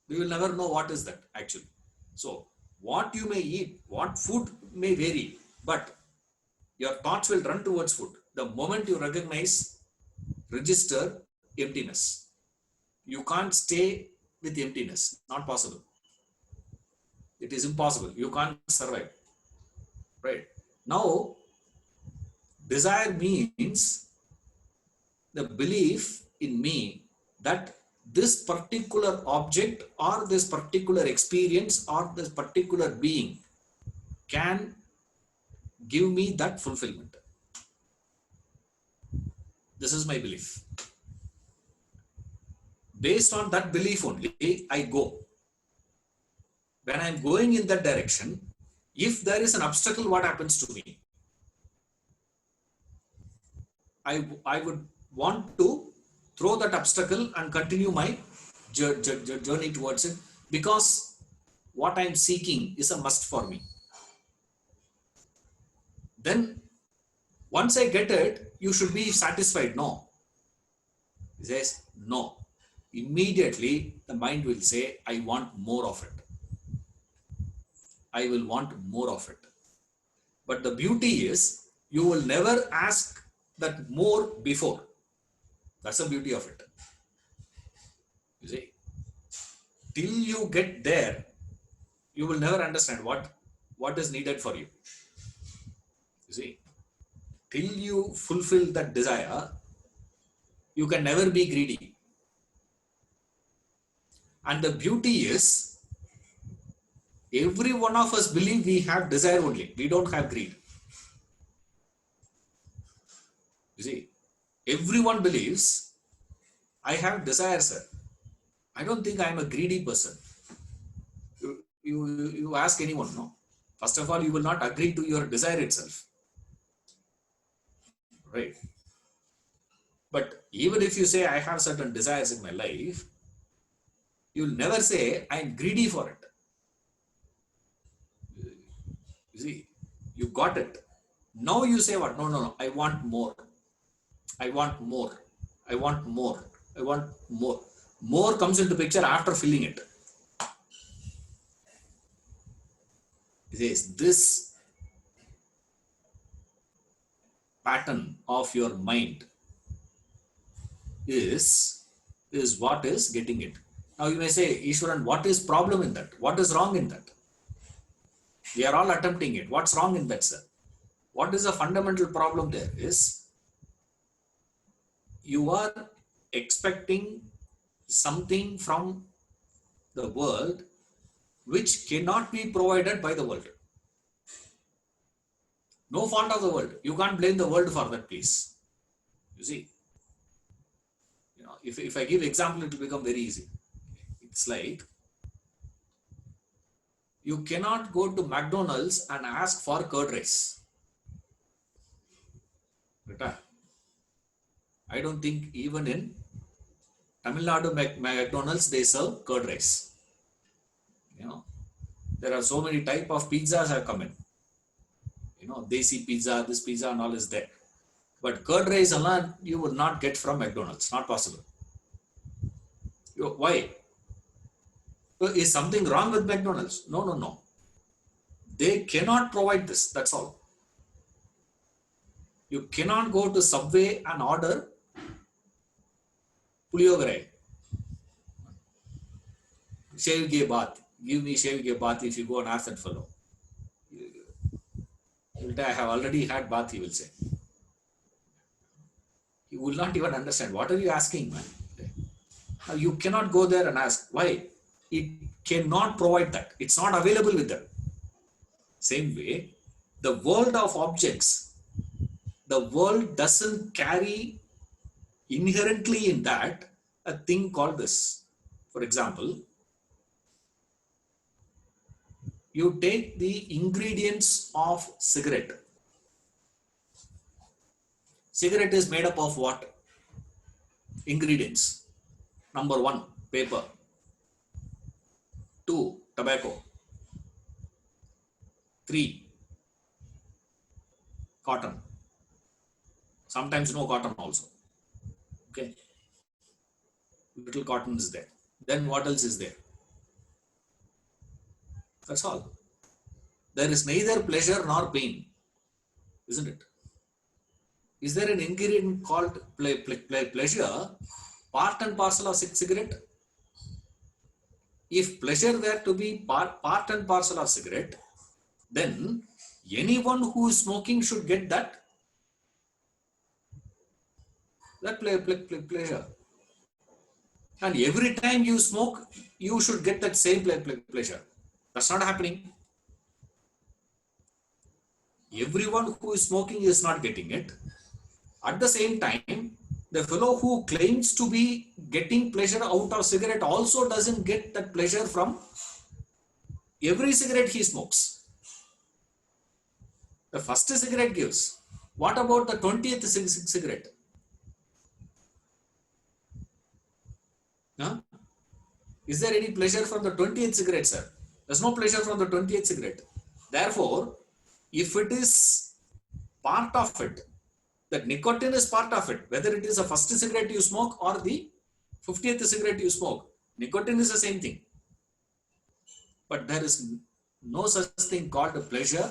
We will never know what is that actually. So, what you may eat, what food may vary, but your thoughts will run towards food. The moment you recognize, register emptiness. You can't stay with emptiness. Not possible. It is impossible. You can't survive. Right? Now, desire means the belief in me that this particular object or this particular experience or this particular being can give me that fulfillment. This is my belief. Based on that belief only, I go. When I'm going in that direction, if there is an obstacle, what happens to me? I would want to throw that obstacle and continue my journey towards it, because what I'm seeking is a must for me. Then once I get it, you should be satisfied. No. He says, no. Immediately the mind will say, I want more of it. I will want more of it. But the beauty is, you will never ask that more before. That's the beauty of it. You see, till you get there, you will never understand what is needed for you. You see, till you fulfill that desire, you can never be greedy. And the beauty is, every one of us believe we have desire only. We don't have greed. You see, everyone believes I have desire, sir. I don't think I am a greedy person. You ask anyone, no? First of all, you will not agree to your desire itself. Right? But even if you say I have certain desires in my life, you'll never say I am greedy for it. You see, you got it. Now you say what? No. I want more. I want more. I want more. I want more. More comes into picture after filling it. Yes, this pattern of your mind is what is getting it. Now you may say, Ishwaran, what is problem in that? What is wrong in that? We are all attempting it. What's wrong in that, sir? What is the fundamental problem there is, you are expecting something from the world which cannot be provided by the world. No fault of the world. You can't blame the world for that, please. You see, if I give example, it will become very easy. It's like, you cannot go to McDonald's and ask for curd rice. I don't think even in Tamil Nadu McDonald's they serve curd rice. There are so many type of pizzas have come in. Desi pizza, this pizza and all is there. But curd rice alone, you will not get from McDonald's. Not possible. Why? So is something wrong with McDonald's? No, no, no. They cannot provide this. That's all. You cannot go to Subway and order puliyogare. Shavige bath. Give me shavige bath if you go and ask that fellow. I have already had bath, he will say. He will not even understand. What are you asking, man? You cannot go there and ask. Why? It cannot provide that. It's not available with them. Same way, the world of objects, the world doesn't carry inherently in that a thing called this. For example, you take the ingredients of cigarette. Cigarette is made up of what? Ingredients. Number 1, paper. 2, tobacco. 3, cotton. Sometimes no cotton also. Okay. Little cotton is there. Then what else is there? That's all. There is neither pleasure nor pain, isn't it? Is there an ingredient called pleasure, part and parcel of cigarette? If pleasure were to be part and parcel of cigarette, then anyone who is smoking should get that pleasure. And every time you smoke, you should get that same pleasure. That's not happening. Everyone who is smoking is not getting it. At the same time, the fellow who claims to be getting pleasure out of cigarette also doesn't get that pleasure from every cigarette he smokes. The first cigarette gives. What about the 20th cigarette? Huh? Is there any pleasure from the 20th cigarette, sir? There's no pleasure from the 20th cigarette. Therefore, if it is part of it, that nicotine is part of it, whether it is the first cigarette you smoke or the 50th cigarette you smoke, nicotine is the same thing. But there is no such thing called pleasure,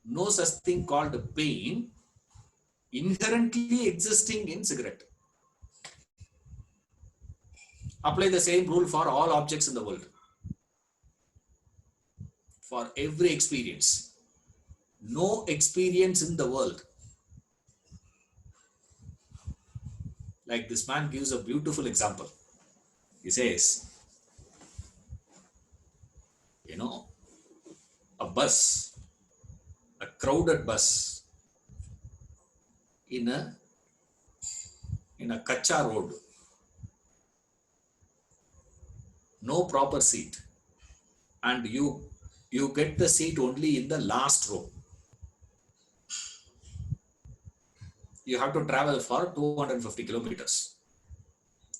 no such thing called pain inherently existing in cigarette. Apply the same rule for all objects in the world. For every experience. No experience in the world. Like this man gives a beautiful example. He says, a bus, a crowded bus in a kacha road, no proper seat, and you get the seat only in the last row. You have to travel for 250 kilometers.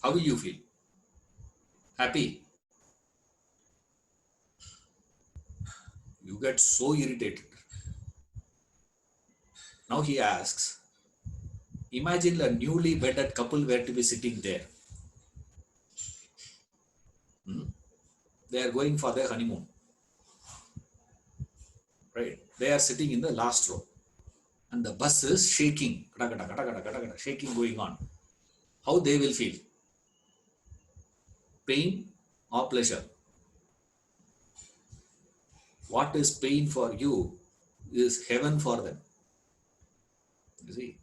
How will you feel? Happy? You get so irritated. Now he asks, imagine a newly wedded couple were to be sitting there. They are going for their honeymoon. Right? They are sitting in the last row. And the bus is shaking. Shaking going on. How they will feel? Pain or pleasure? What is pain for you is heaven for them. You see?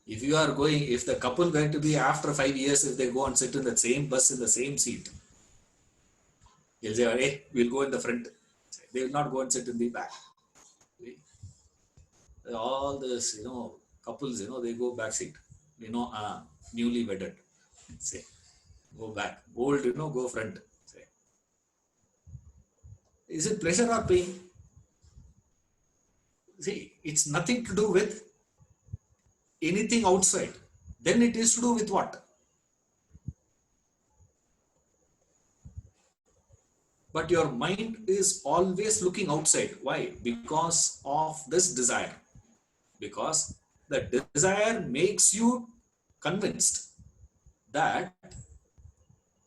If you are going, if the couple were to be after 5 years, if they go and sit in the same bus in the same seat, they'll say, hey, we'll go in the front. They will not go and sit in the back. All this, couples, they go back seat. Newly wedded. Say, go back. Old, go front. Say, is it pleasure or pain? See, it's nothing to do with anything outside. Then it is to do with what? But your mind is always looking outside. Why? Because of this desire. Because the desire makes you convinced that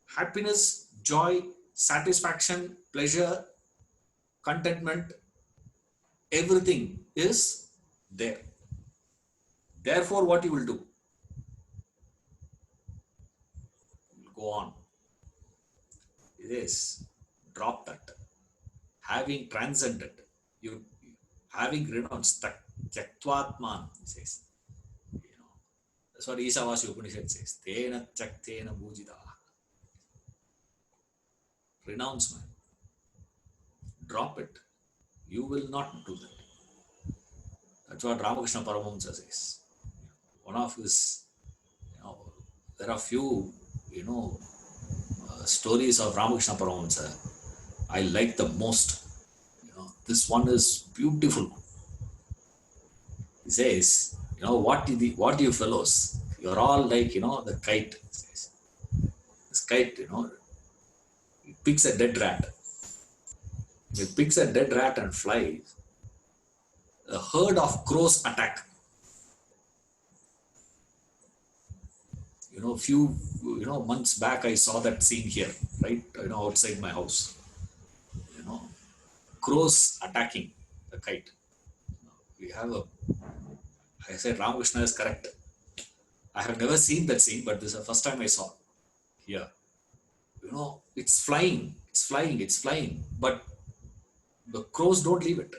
happiness, joy, satisfaction, pleasure, contentment, everything is there. Therefore, what you will do? You'll go on. Yes, drop that. Having transcended, you having renounced that tyaktvatman, he says. You know, that's what Isavasya Upanishad says. Tena tyaktena bhujita. Renounce, man. Drop it. You will not do that. That's what Ramakrishna Paramahamsa says. One of his, there are few, stories of Ramakrishna Paramahamsa I like the most. This one is beautiful. He says, what you fellows, you're all like, the kite. Says, this kite, it picks a dead rat. It picks a dead rat and flies. A herd of crows attack. Few, months back, I saw that scene here, right? Outside my house. Crows attacking the kite. We have I said Ramakrishna is correct. I have never seen that scene, but this is the first time I saw here. It's flying, it's flying, it's flying, but the crows don't leave it.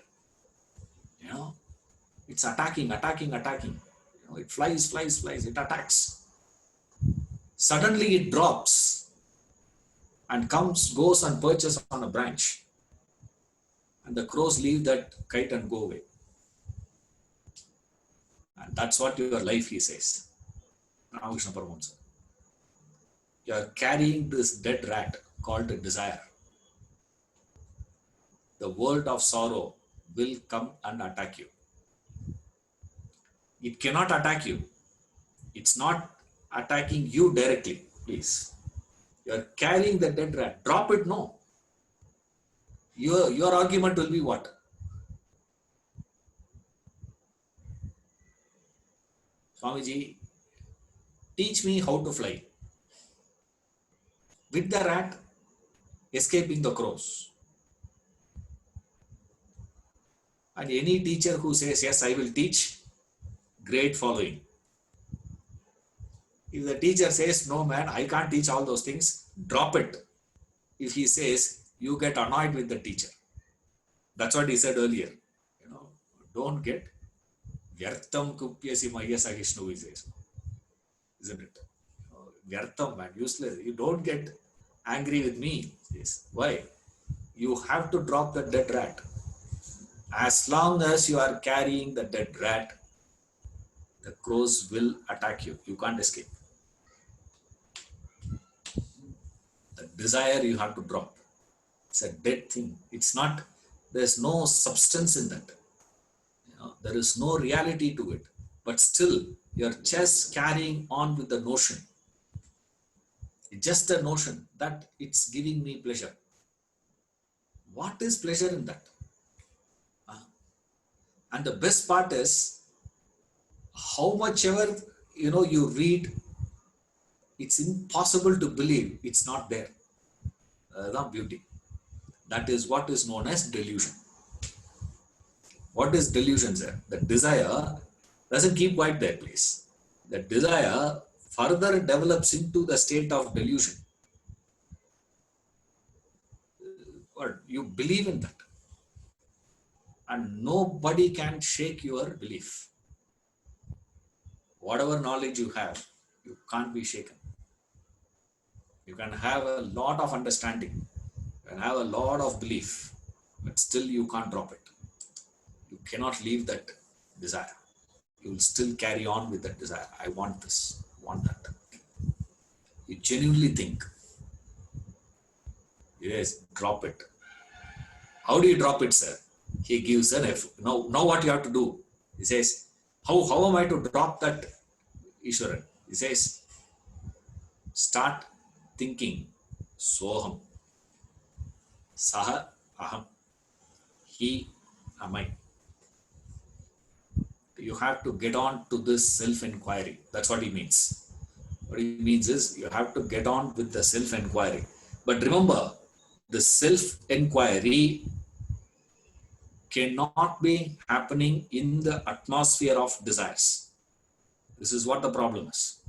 It's attacking, attacking, attacking. It flies, flies, flies, it attacks. Suddenly it drops and goes and perches on a branch. And the crows leave that kite and go away. And that's what your life, he says. Ramakrishna Paramahamsa. You are carrying this dead rat called desire. The world of sorrow will come and attack you. It cannot attack you. It's not attacking you directly, please. You are carrying the dead rat. Drop it, no. Your argument will be what? Swamiji, teach me how to fly. With the rat escaping the crows. And any teacher who says, yes, I will teach, great following. If the teacher says, no, man, I can't teach all those things, drop it. If he says, you get annoyed with the teacher. That's what he said earlier. Don't get vyartham kupyasi maya sagishnu, he says. Isn't it? Vyartham, man, useless. You don't get angry with me. Yes. Why? You have to drop the dead rat. As long as you are carrying the dead rat, the crows will attack you. You can't escape. The desire you have to drop. It's a dead thing. It's not, there's no substance in that. There is no reality to it. But still, you're just carrying on with the notion. It's just a notion that it's giving me pleasure. What is pleasure in that? And the best part is, how much ever you read, it's impossible to believe it's not there. The beauty. That is what is known as delusion. What is delusion, sir? The desire doesn't keep quiet there, please. The desire further develops into the state of delusion. Or you believe in that. And nobody can shake your belief. Whatever knowledge you have, you can't be shaken. You can have a lot of understanding, you can have a lot of belief, but still you can't drop it. You cannot leave that desire. You will still carry on with that desire. I want this, I want that. You genuinely think, yes, drop it. How do you drop it, sir? He gives an F. Now what you have to do? He says, how am I to drop that Ishwaran? He says, start thinking Soham. Saha aham. He am I. You have to get on to this self-inquiry. That's what he means. What he means is you have to get on with the self-inquiry. But remember, the self-inquiry cannot be happening in the atmosphere of desires. This is what the problem is.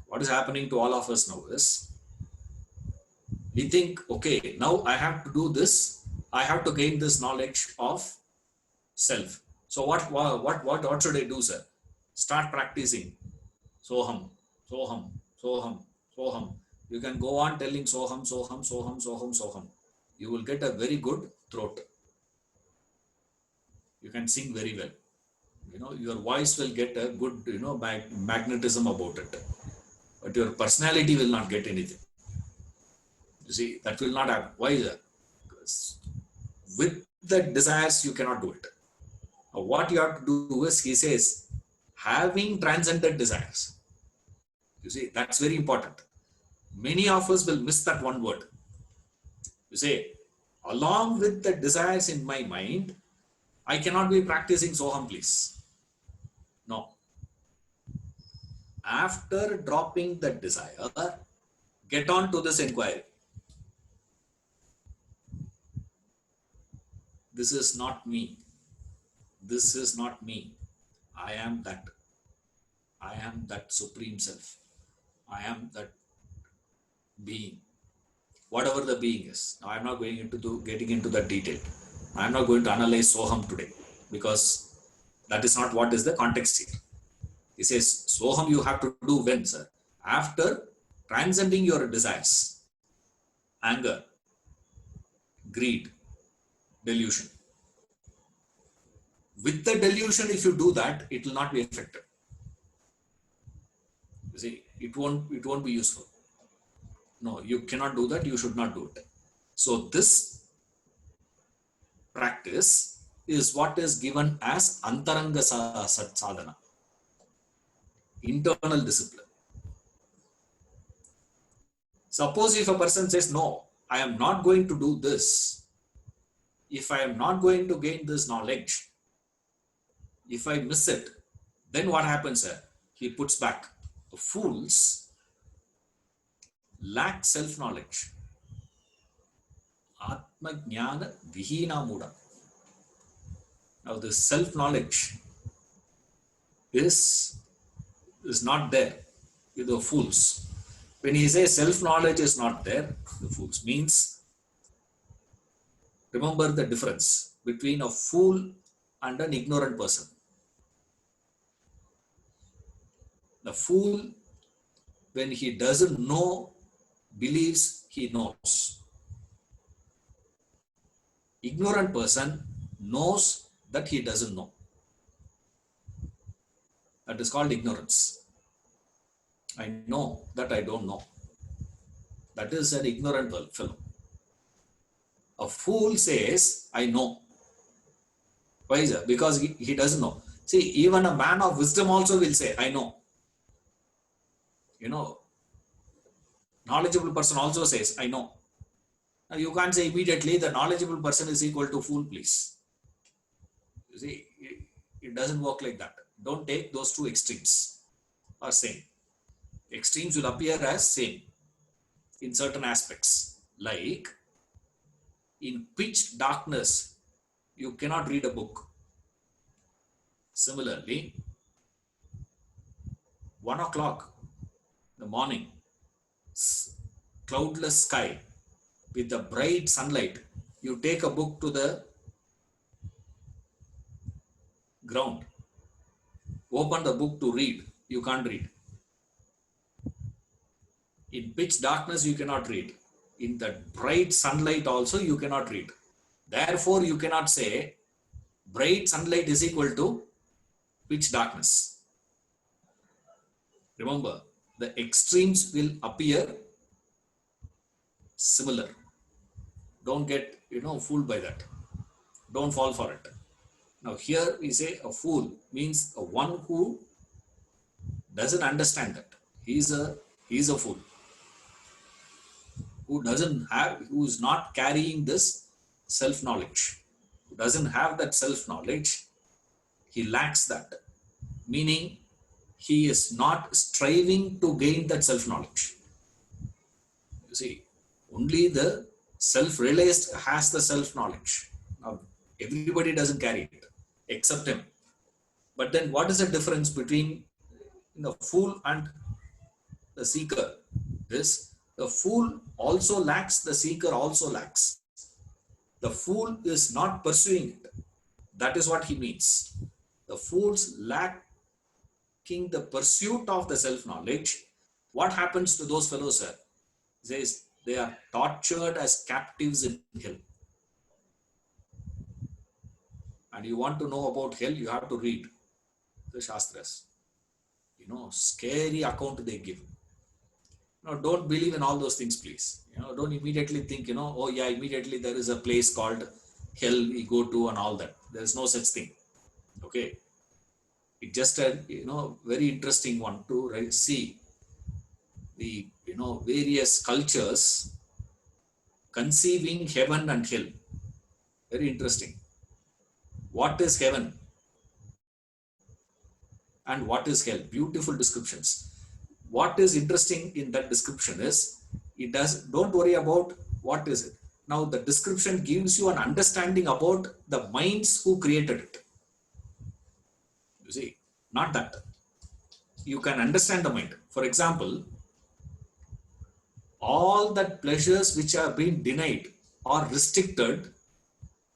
What is happening to all of us now is we think, okay, now I have to do this. I have to gain this knowledge of self. So what should I do, sir? Start practicing soham, soham, soham, soham. You can go on telling soham, soham, soham, soham, soham. You will get a very good throat. You can sing very well. Your voice will get a good magnetism about it, but your personality will not get anything. You see, that will not happen. Why is that? Because with the desires you cannot do it. What you have to do is, he says, having transcended desires. You see, that's very important. Many of us will miss that one word. You say, along with the desires in my mind, I cannot be practicing soham, please. No. After dropping the desire, get on to this inquiry. This is not me. This is not me. I am that. I am that supreme self. I am that being. Whatever the being is. Now I'm not getting into that detail. I'm not going to analyze Soham today because that is not what is the context here. He says, Soham you have to do when, sir? After transcending your desires, anger, greed, delusion. With the delusion, if you do that, it will not be effective. You see, it won't be useful. No, you cannot do that. You should not do it. So this practice is what is given as antaranga sadhana, internal discipline. Suppose if a person says, no, I am not going to do this. If I am not going to gain this knowledge, if I miss it, then what happens? He puts back. The fools lack self-knowledge. Atma jnana vihina muda. Now this self-knowledge is not there with the fools. When he says self-knowledge is not there, the fools means, remember the difference between a fool and an ignorant person. The fool, when he doesn't know, believes he knows. Ignorant person knows that he doesn't know. That is called ignorance. I know that I don't know. That is an ignorant fellow. A fool says, I know. Why is that? Because he doesn't know. See, even a man of wisdom also will say, I know. Knowledgeable person also says, I know. Now, you can't say immediately the knowledgeable person is equal to fool, please. You see, it doesn't work like that. Don't take those two extremes or same. Extremes will appear as same in certain aspects. Like, in pitch darkness, you cannot read a book. Similarly, 1 o'clock in the morning, cloudless sky with the bright sunlight, you take a book to the ground, open the book to read, you can't read. In pitch darkness, you cannot read. In the bright sunlight also, you cannot read. Therefore, you cannot say bright sunlight is equal to pitch darkness. Remember, the extremes will appear similar. Don't get fooled by that. Don't fall for it. Now here we say a fool means a one who doesn't understand that. He is a fool who is not carrying this self-knowledge, who doesn't have that self-knowledge, he lacks that. Meaning, he is not striving to gain that self-knowledge. You see, only the self-realized has the self-knowledge. Now, everybody doesn't carry it, except him. But then what is the difference between the fool and the seeker? Is the fool also lacks, the seeker also lacks. The fool is not pursuing it. That is what he means. The fools lacking the pursuit of the self-knowledge. What happens to those fellows, sir? Says they are tortured as captives in hell. And you want to know about hell, you have to read the Shastras. Scary account they give. Don't believe in all those things, please. Don't immediately think, oh yeah, immediately there is a place called hell we go to and all that. There is no such thing. Okay. It just a, very interesting one to see the, various cultures conceiving heaven and hell. Very interesting. What is heaven and what is hell? Beautiful descriptions. What is interesting in that description is, don't worry about what is it. Now the description gives you an understanding about the minds who created it. You see, not that. You can understand the mind. For example, all that pleasures which are being denied or restricted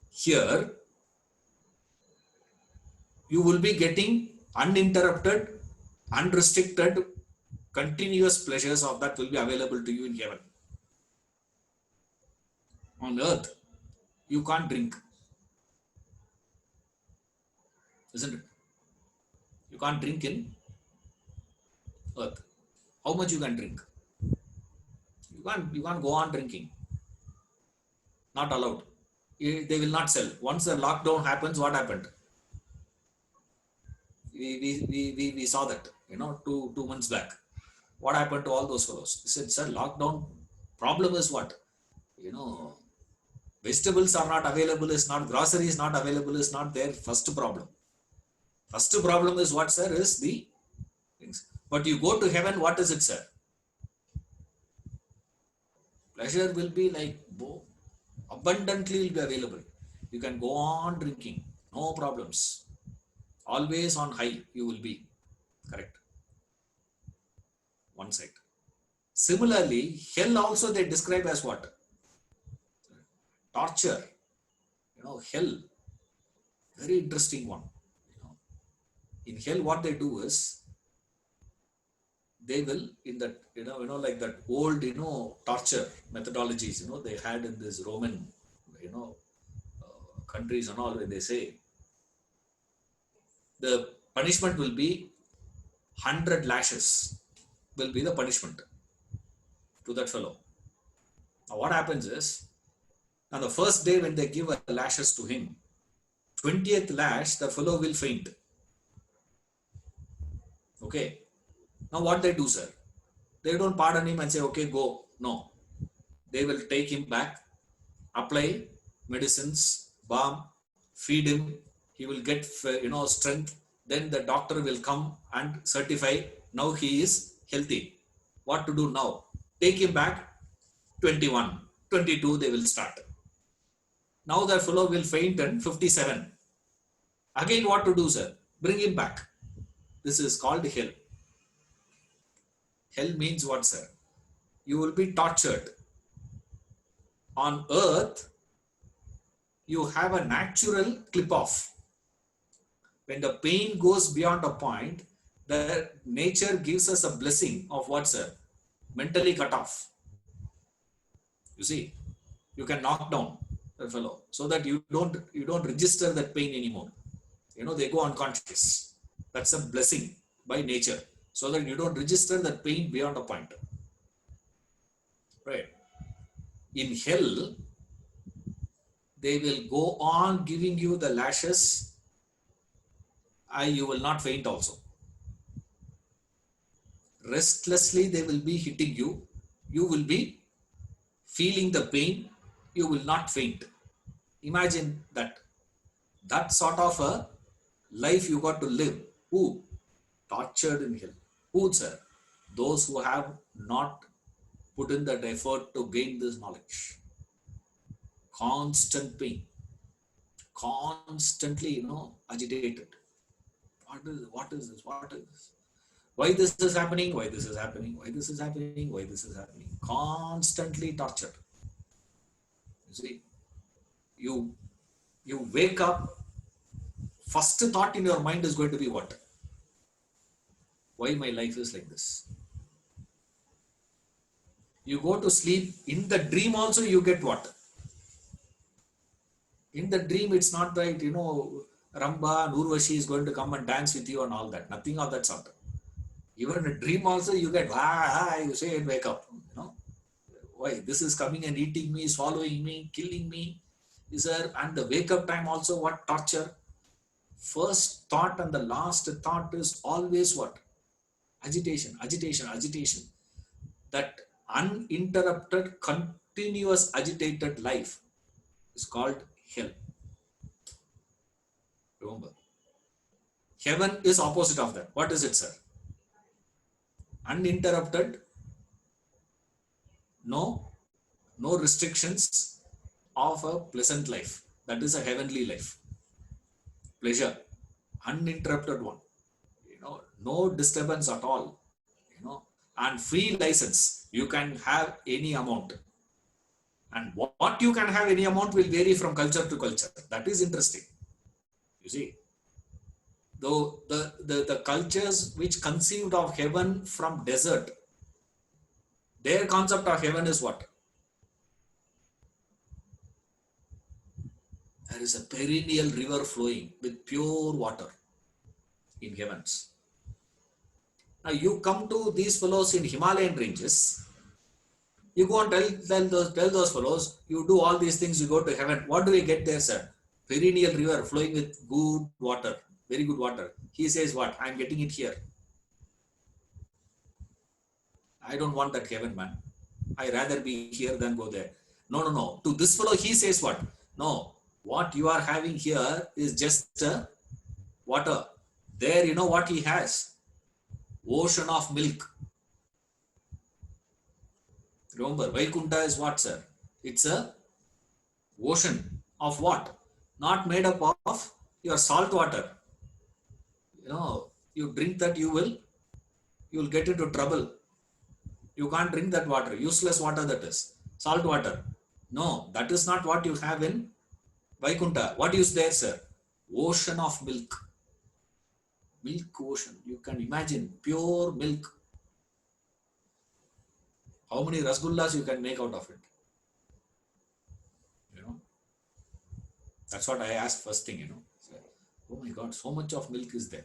here, you will be getting uninterrupted, unrestricted, continuous pleasures of that will be available to you in heaven. On earth, you can't drink, isn't it? You can't drink in earth. How much you can drink? You can't go on drinking. Not allowed. They will not sell. Once the lockdown happens, what happened? We saw that, 2 months back. What happened to all those fellows? He said, sir, lockdown problem is what? Vegetables are not available, is not, grocery is not available, is not their first problem. First problem is what, sir? Is the things. But you go to heaven, what is it, sir? Pleasure will be like abundantly will be available. You can go on drinking, no problems. Always on high you will be. Correct. One side. Similarly, hell also they describe as what? Torture. Hell. Very interesting one. In hell, what they do is, they will, in that, like that old, torture methodologies, they had in this Roman, countries and all, when they say, the punishment will be 100 lashes will be the punishment to that fellow. Now what happens is, on the first day when they give a lashes to him, 20th lash, the fellow will faint. Okay. Now what they do, sir? They don't pardon him and say, okay, go. No. They will take him back, apply medicines, balm, feed him. He will get, strength. Then the doctor will come and certify, now he is healthy. What to do now? Take him back, 21, 22, they will start. Now the fellow will faint in 57. Again, what to do, sir? Bring him back. This is called hell. Hell means what, sir? You will be tortured. On earth, you have a natural clip off. When the pain goes beyond a point, the nature gives us a blessing of what, sir? Mentally cut off. You see, you can knock down the fellow so that you don't register that pain anymore. They go unconscious. That's a blessing by nature, so that you don't register that pain beyond a point. Right. In hell, they will go on giving you the lashes. You will not faint also. Restlessly, they will be hitting you. You will be feeling the pain, you will not faint. Imagine that sort of a life you got to live. Who? Tortured in hell. Who, sir? Those who have not put in that effort to gain this knowledge. Constant pain, constantly, agitated. What is this? What is this? Why this is happening? Why this is happening? Why this is happening? Why this is happening? Constantly tortured. You see, you you wake up, first thought in your mind is going to be what? Why my life is like this? You go to sleep, in the dream also you get what? In the dream, it's not right, Ramba, Nurvashi is going to come and dance with you and all that. Nothing of that sort. Even in a dream also you get, you say and wake up. Why? This is coming and eating me, swallowing me, killing me. Is there? And the wake up time also, what torture? First thought and the last thought is always what? Agitation, agitation, agitation. That uninterrupted, continuous agitated life is called hell. Remember, heaven is opposite of that. What is it, sir? Uninterrupted, no restrictions of a pleasant life. That is a heavenly life. Pleasure, uninterrupted one. No disturbance at all. And free license. You can have any amount. And what you can have any amount will vary from culture to culture. That is interesting. You see, though the cultures which conceived of heaven from desert, their concept of heaven is what? There is a perennial river flowing with pure water in heavens. Now you come to these fellows in Himalayan ranges, you go and tell those fellows, you do all these things, you go to heaven. What do we get there, sir? Perennial river flowing with good water, very good water. He says what? I'm getting it here. I don't want that heaven, man. I rather be here than go there. No. To this fellow, he says what? No, what you are having here is just water. There, you know what he has? Ocean of milk. Remember, Vaikunta is what, sir? It's a ocean of what? Not made up of your salt water. You drink that, you will get into trouble. You can't drink that water. Useless water that is. Salt water. No, that is not what you have in Vaikunta. What is there, sir? Ocean of milk. Milk ocean. You can imagine pure milk. How many rasgullas you can make out of it? That's what I asked first thing, Oh my God, so much of milk is there.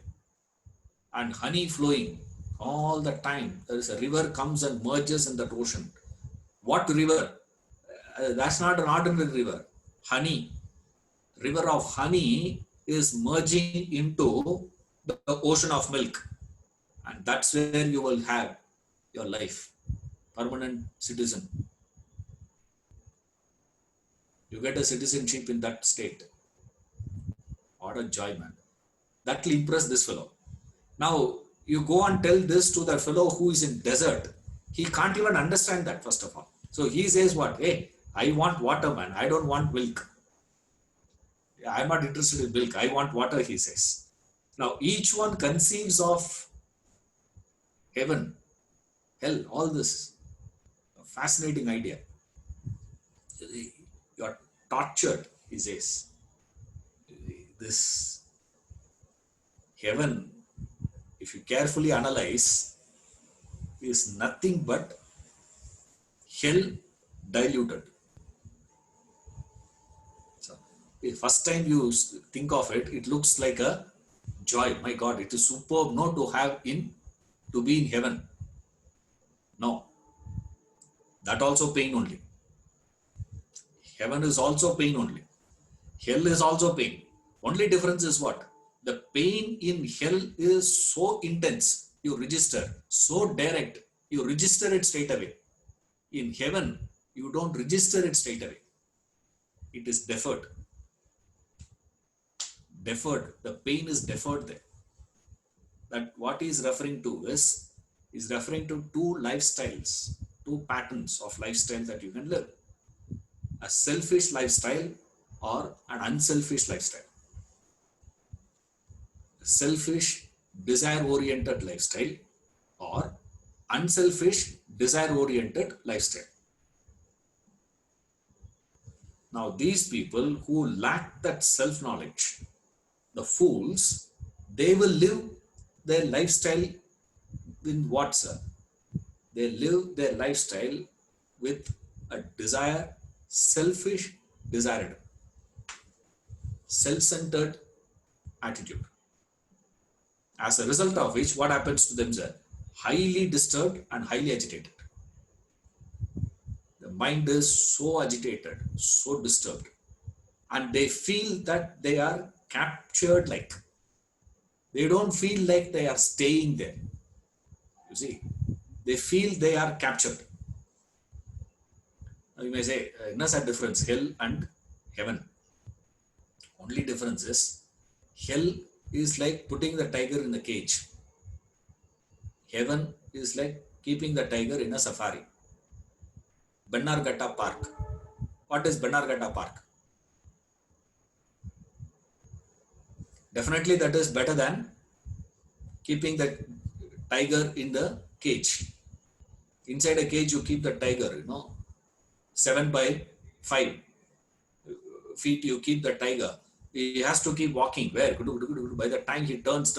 And honey flowing all the time. There is a river comes and merges in that ocean. What river? That's not an ordinary river. Honey. River of honey is merging into the ocean of milk. And that's where you will have your life. Permanent citizen. You get a citizenship in that state. What a joy, man. That will impress this fellow. Now, you go and tell this to the fellow who is in desert. He can't even understand that, first of all. So he says what? Hey, I want water, man. I don't want milk. I'm not interested in milk. I want water, he says. Now, each one conceives of heaven, hell, all this. A fascinating idea. You're tortured, he says. This heaven, if you carefully analyze, is nothing but hell diluted. So, the first time you think of it, it looks like a joy. My God, it is superb not to be in heaven. No, that also pain only. Heaven is also pain only. Hell is also pain. Only difference is what? The pain in hell is so intense, you register, so direct, you register it straight away. In heaven, you don't register it straight away. It is deferred. Deferred. The pain is deferred there. That what he is referring to is referring to two lifestyles, two patterns of lifestyle that you can live. A selfish lifestyle or an unselfish lifestyle. A selfish, desire-oriented lifestyle or unselfish, desire-oriented lifestyle. Now, these people who lack that self-knowledge, the fools, they will live their lifestyle in what, sir? They live their lifestyle with a desire, selfish, desired, self-centered attitude. As a result of which, what happens to them, sir? Highly disturbed and highly agitated. The mind is so agitated, so disturbed, and they feel that they are captured like. They don't feel like they are staying there. You see, they feel they are captured. Now you may say, there's a difference, hell and heaven. Only difference is, hell is like putting the tiger in the cage. Heaven is like keeping the tiger in a safari. Bannarghatta Park. What is Bannarghatta Park? Definitely that is better than keeping the tiger in the cage. Inside a cage, you keep the tiger, 7 by 5 feet, you keep the tiger. He has to keep walking. Where? By the time he turns,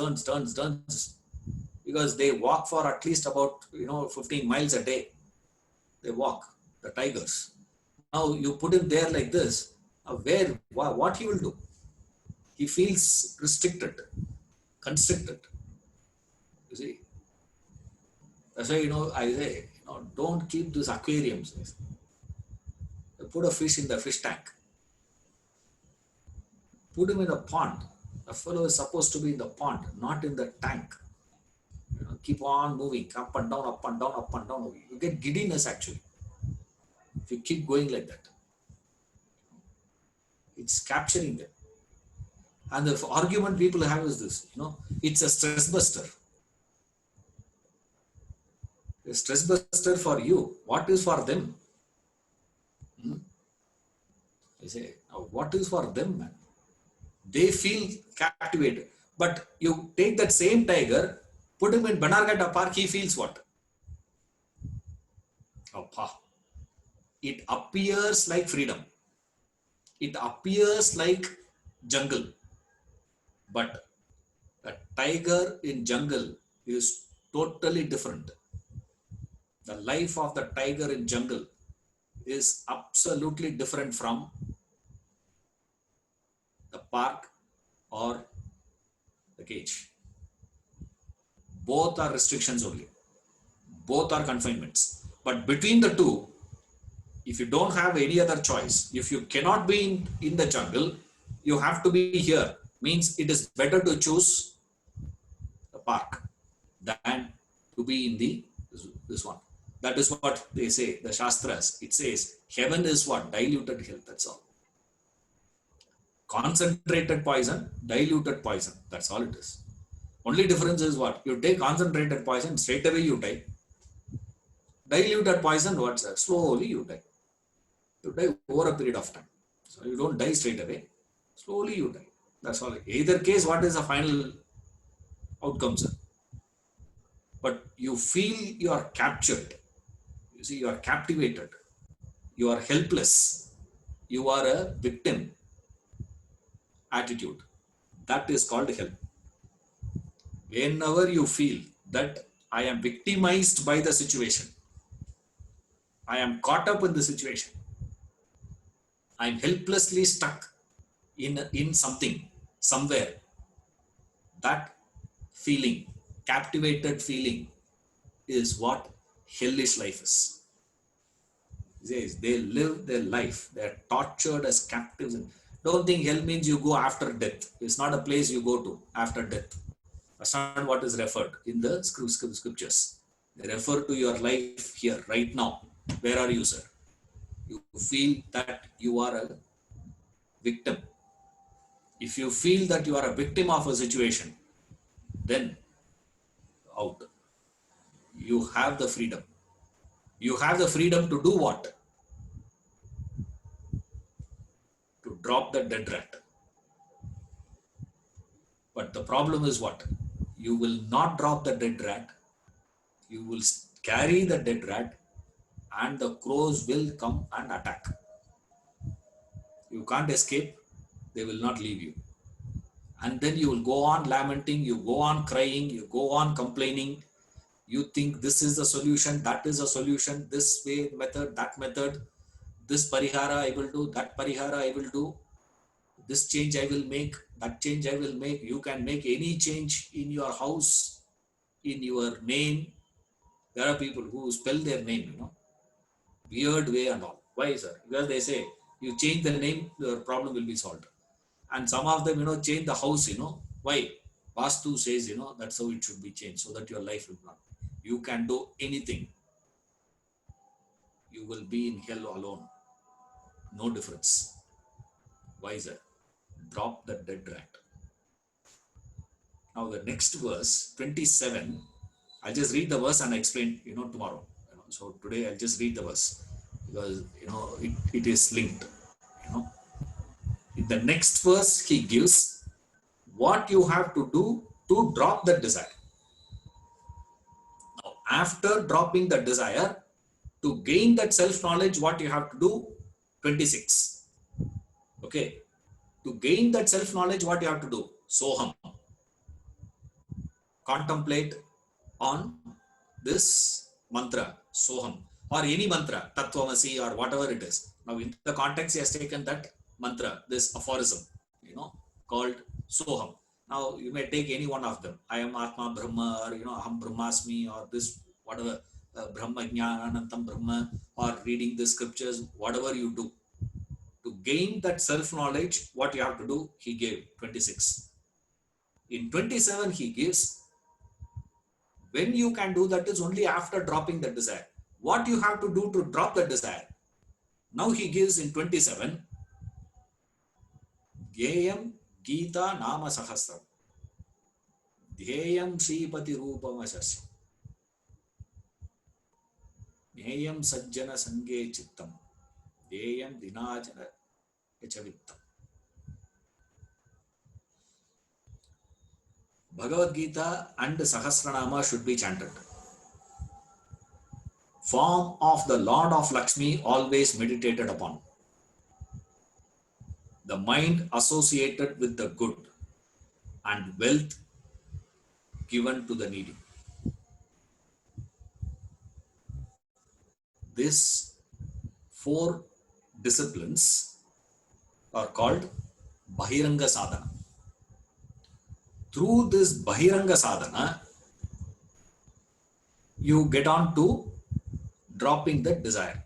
because they walk for at least about 15 miles a day. They walk, the tigers. Now you put him there like this, what he will do? He feels restricted, constricted. You see, that's why I say, don't keep these aquariums. Put a fish in the fish tank. Put him in a pond. A fellow is supposed to be in the pond, not in the tank. Keep on moving, up and down, up and down, up and down. You get giddiness actually. If you keep going like that, it's capturing them. And the argument people have is this, it's a stress buster. A stress buster for you. What is for them? I say, what is for them, man? They feel captivated. But you take that same tiger, put him in Bannarghatta Park, he feels what? It appears like freedom. It appears like jungle. But a tiger in jungle is totally different. The life of the tiger in jungle is absolutely different from the park or the cage. Both are restrictions only. Both are confinements. But between the two, if you don't have any other choice, if you cannot be in the jungle, you have to be here. Means it is better to choose the park than to be in this one. That is what they say, the Shastras. It says, heaven is what? Diluted hell, that's all. Concentrated poison, diluted poison, that's all it is. Only difference is what? You take concentrated poison, straight away you die. Diluted poison, what's that? Slowly you die. You die over a period of time. So you don't die straight away. Slowly you die. That's all. Either case, what is the final outcome, sir? But you feel you are captured. You see, you are captivated. You are helpless. You are a victim attitude. That is called hell. Whenever you feel that I am victimized by the situation, I am caught up in the situation, I am helplessly stuck in something, somewhere, that feeling, captivated feeling, is what hellish life is. They live their life, they are tortured as captives. Don't think hell means you go after death. It's not a place you go to after death. That's not what is referred in the scriptures. They refer to your life here, right now. Where are you, sir? You feel that you are a victim. If you feel that you are a victim of a situation, then out. You have the freedom. You have the freedom to do what? To drop the dead rat. But the problem is what? You will not drop the dead rat. You will carry the dead rat, and the crows will come and attack. You can't escape. They will not leave you. And then you will go on lamenting, you go on crying, you go on complaining. You think this is the solution, that is a solution, this way, method, that method, this parihara I will do, that parihara I will do, this change I will make, that change I will make. You can make any change in your house, in your name. There are people who spell their name, weird way and all. Why, sir? Because they say, you change the name, your problem will be solved. And some of them, change the house. Why? Vastu says, that's how it should be changed, so that your life will not. You can do anything. You will be in hell alone. No difference. Why, sir? Drop the dead rat. Now the next verse, 27. I'll just read the verse and explain, tomorrow. So today I'll just read the verse because, it is linked. In the next verse, he gives what you have to do to drop the desire. Now, after dropping the desire, to gain that self-knowledge, what you have to do? 26. Okay. To gain that self-knowledge, what you have to do? Soham. Contemplate on this mantra, Soham, or any mantra, Tattvamasi or whatever it is. Now, in the context, he has taken that mantra, this aphorism, called Soham. Now, you may take any one of them. I am Atma Brahma, or, Aham Brahmasmi, or this, whatever, Brahma Jnana Anantam Brahma, or reading the scriptures, whatever you do. To gain that self-knowledge, what you have to do, he gave 26. In 27, he gives, when you can do that is only after dropping the desire. What you have to do to drop the desire? Now he gives in 27, Dhyayam Gita Nama Sahasram. Dhyayam Sripati Rupamashasya. Dhyayam Sajjana Sange Chittam. Dhyayam Dinajana Echavittam. Bhagavad Gita and Sahasranama should be chanted. Form of the Lord of Lakshmi always meditated upon. The mind associated with the good and wealth given to the needy. These 4 disciplines are called Bahiranga Sadhana. Through this Bahiranga Sadhana, you get on to dropping the desire.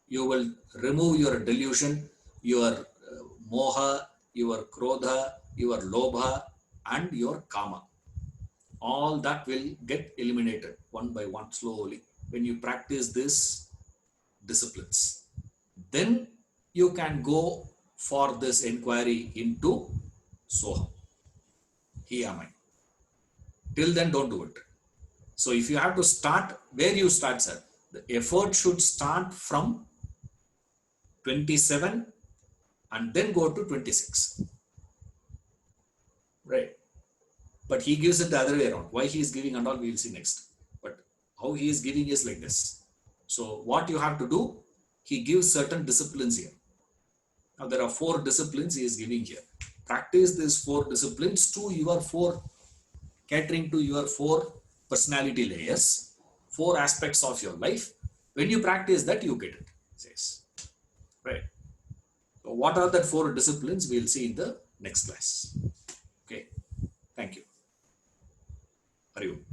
You will remove your delusion, your moha, your krodha, your lobha, and your kama. All that will get eliminated one by one slowly when you practice these disciplines. Then you can go for this inquiry into Soham. He am I. Till then, don't do it. So if you have to start, where you start, sir? The effort should start from 27 and then go to 26. Right. But he gives it the other way around. Why he is giving and all, we will see next. But how he is giving is like this. So what you have to do, he gives certain disciplines here. Now there are 4 disciplines he is giving here. Practice these 4 disciplines to your 4, catering to your 4 personality layers, 4 aspects of your life. When you practice that, you get it, says. Right. So what are the 4 disciplines? We'll see in the next class. Okay. Thank you. Hari Om.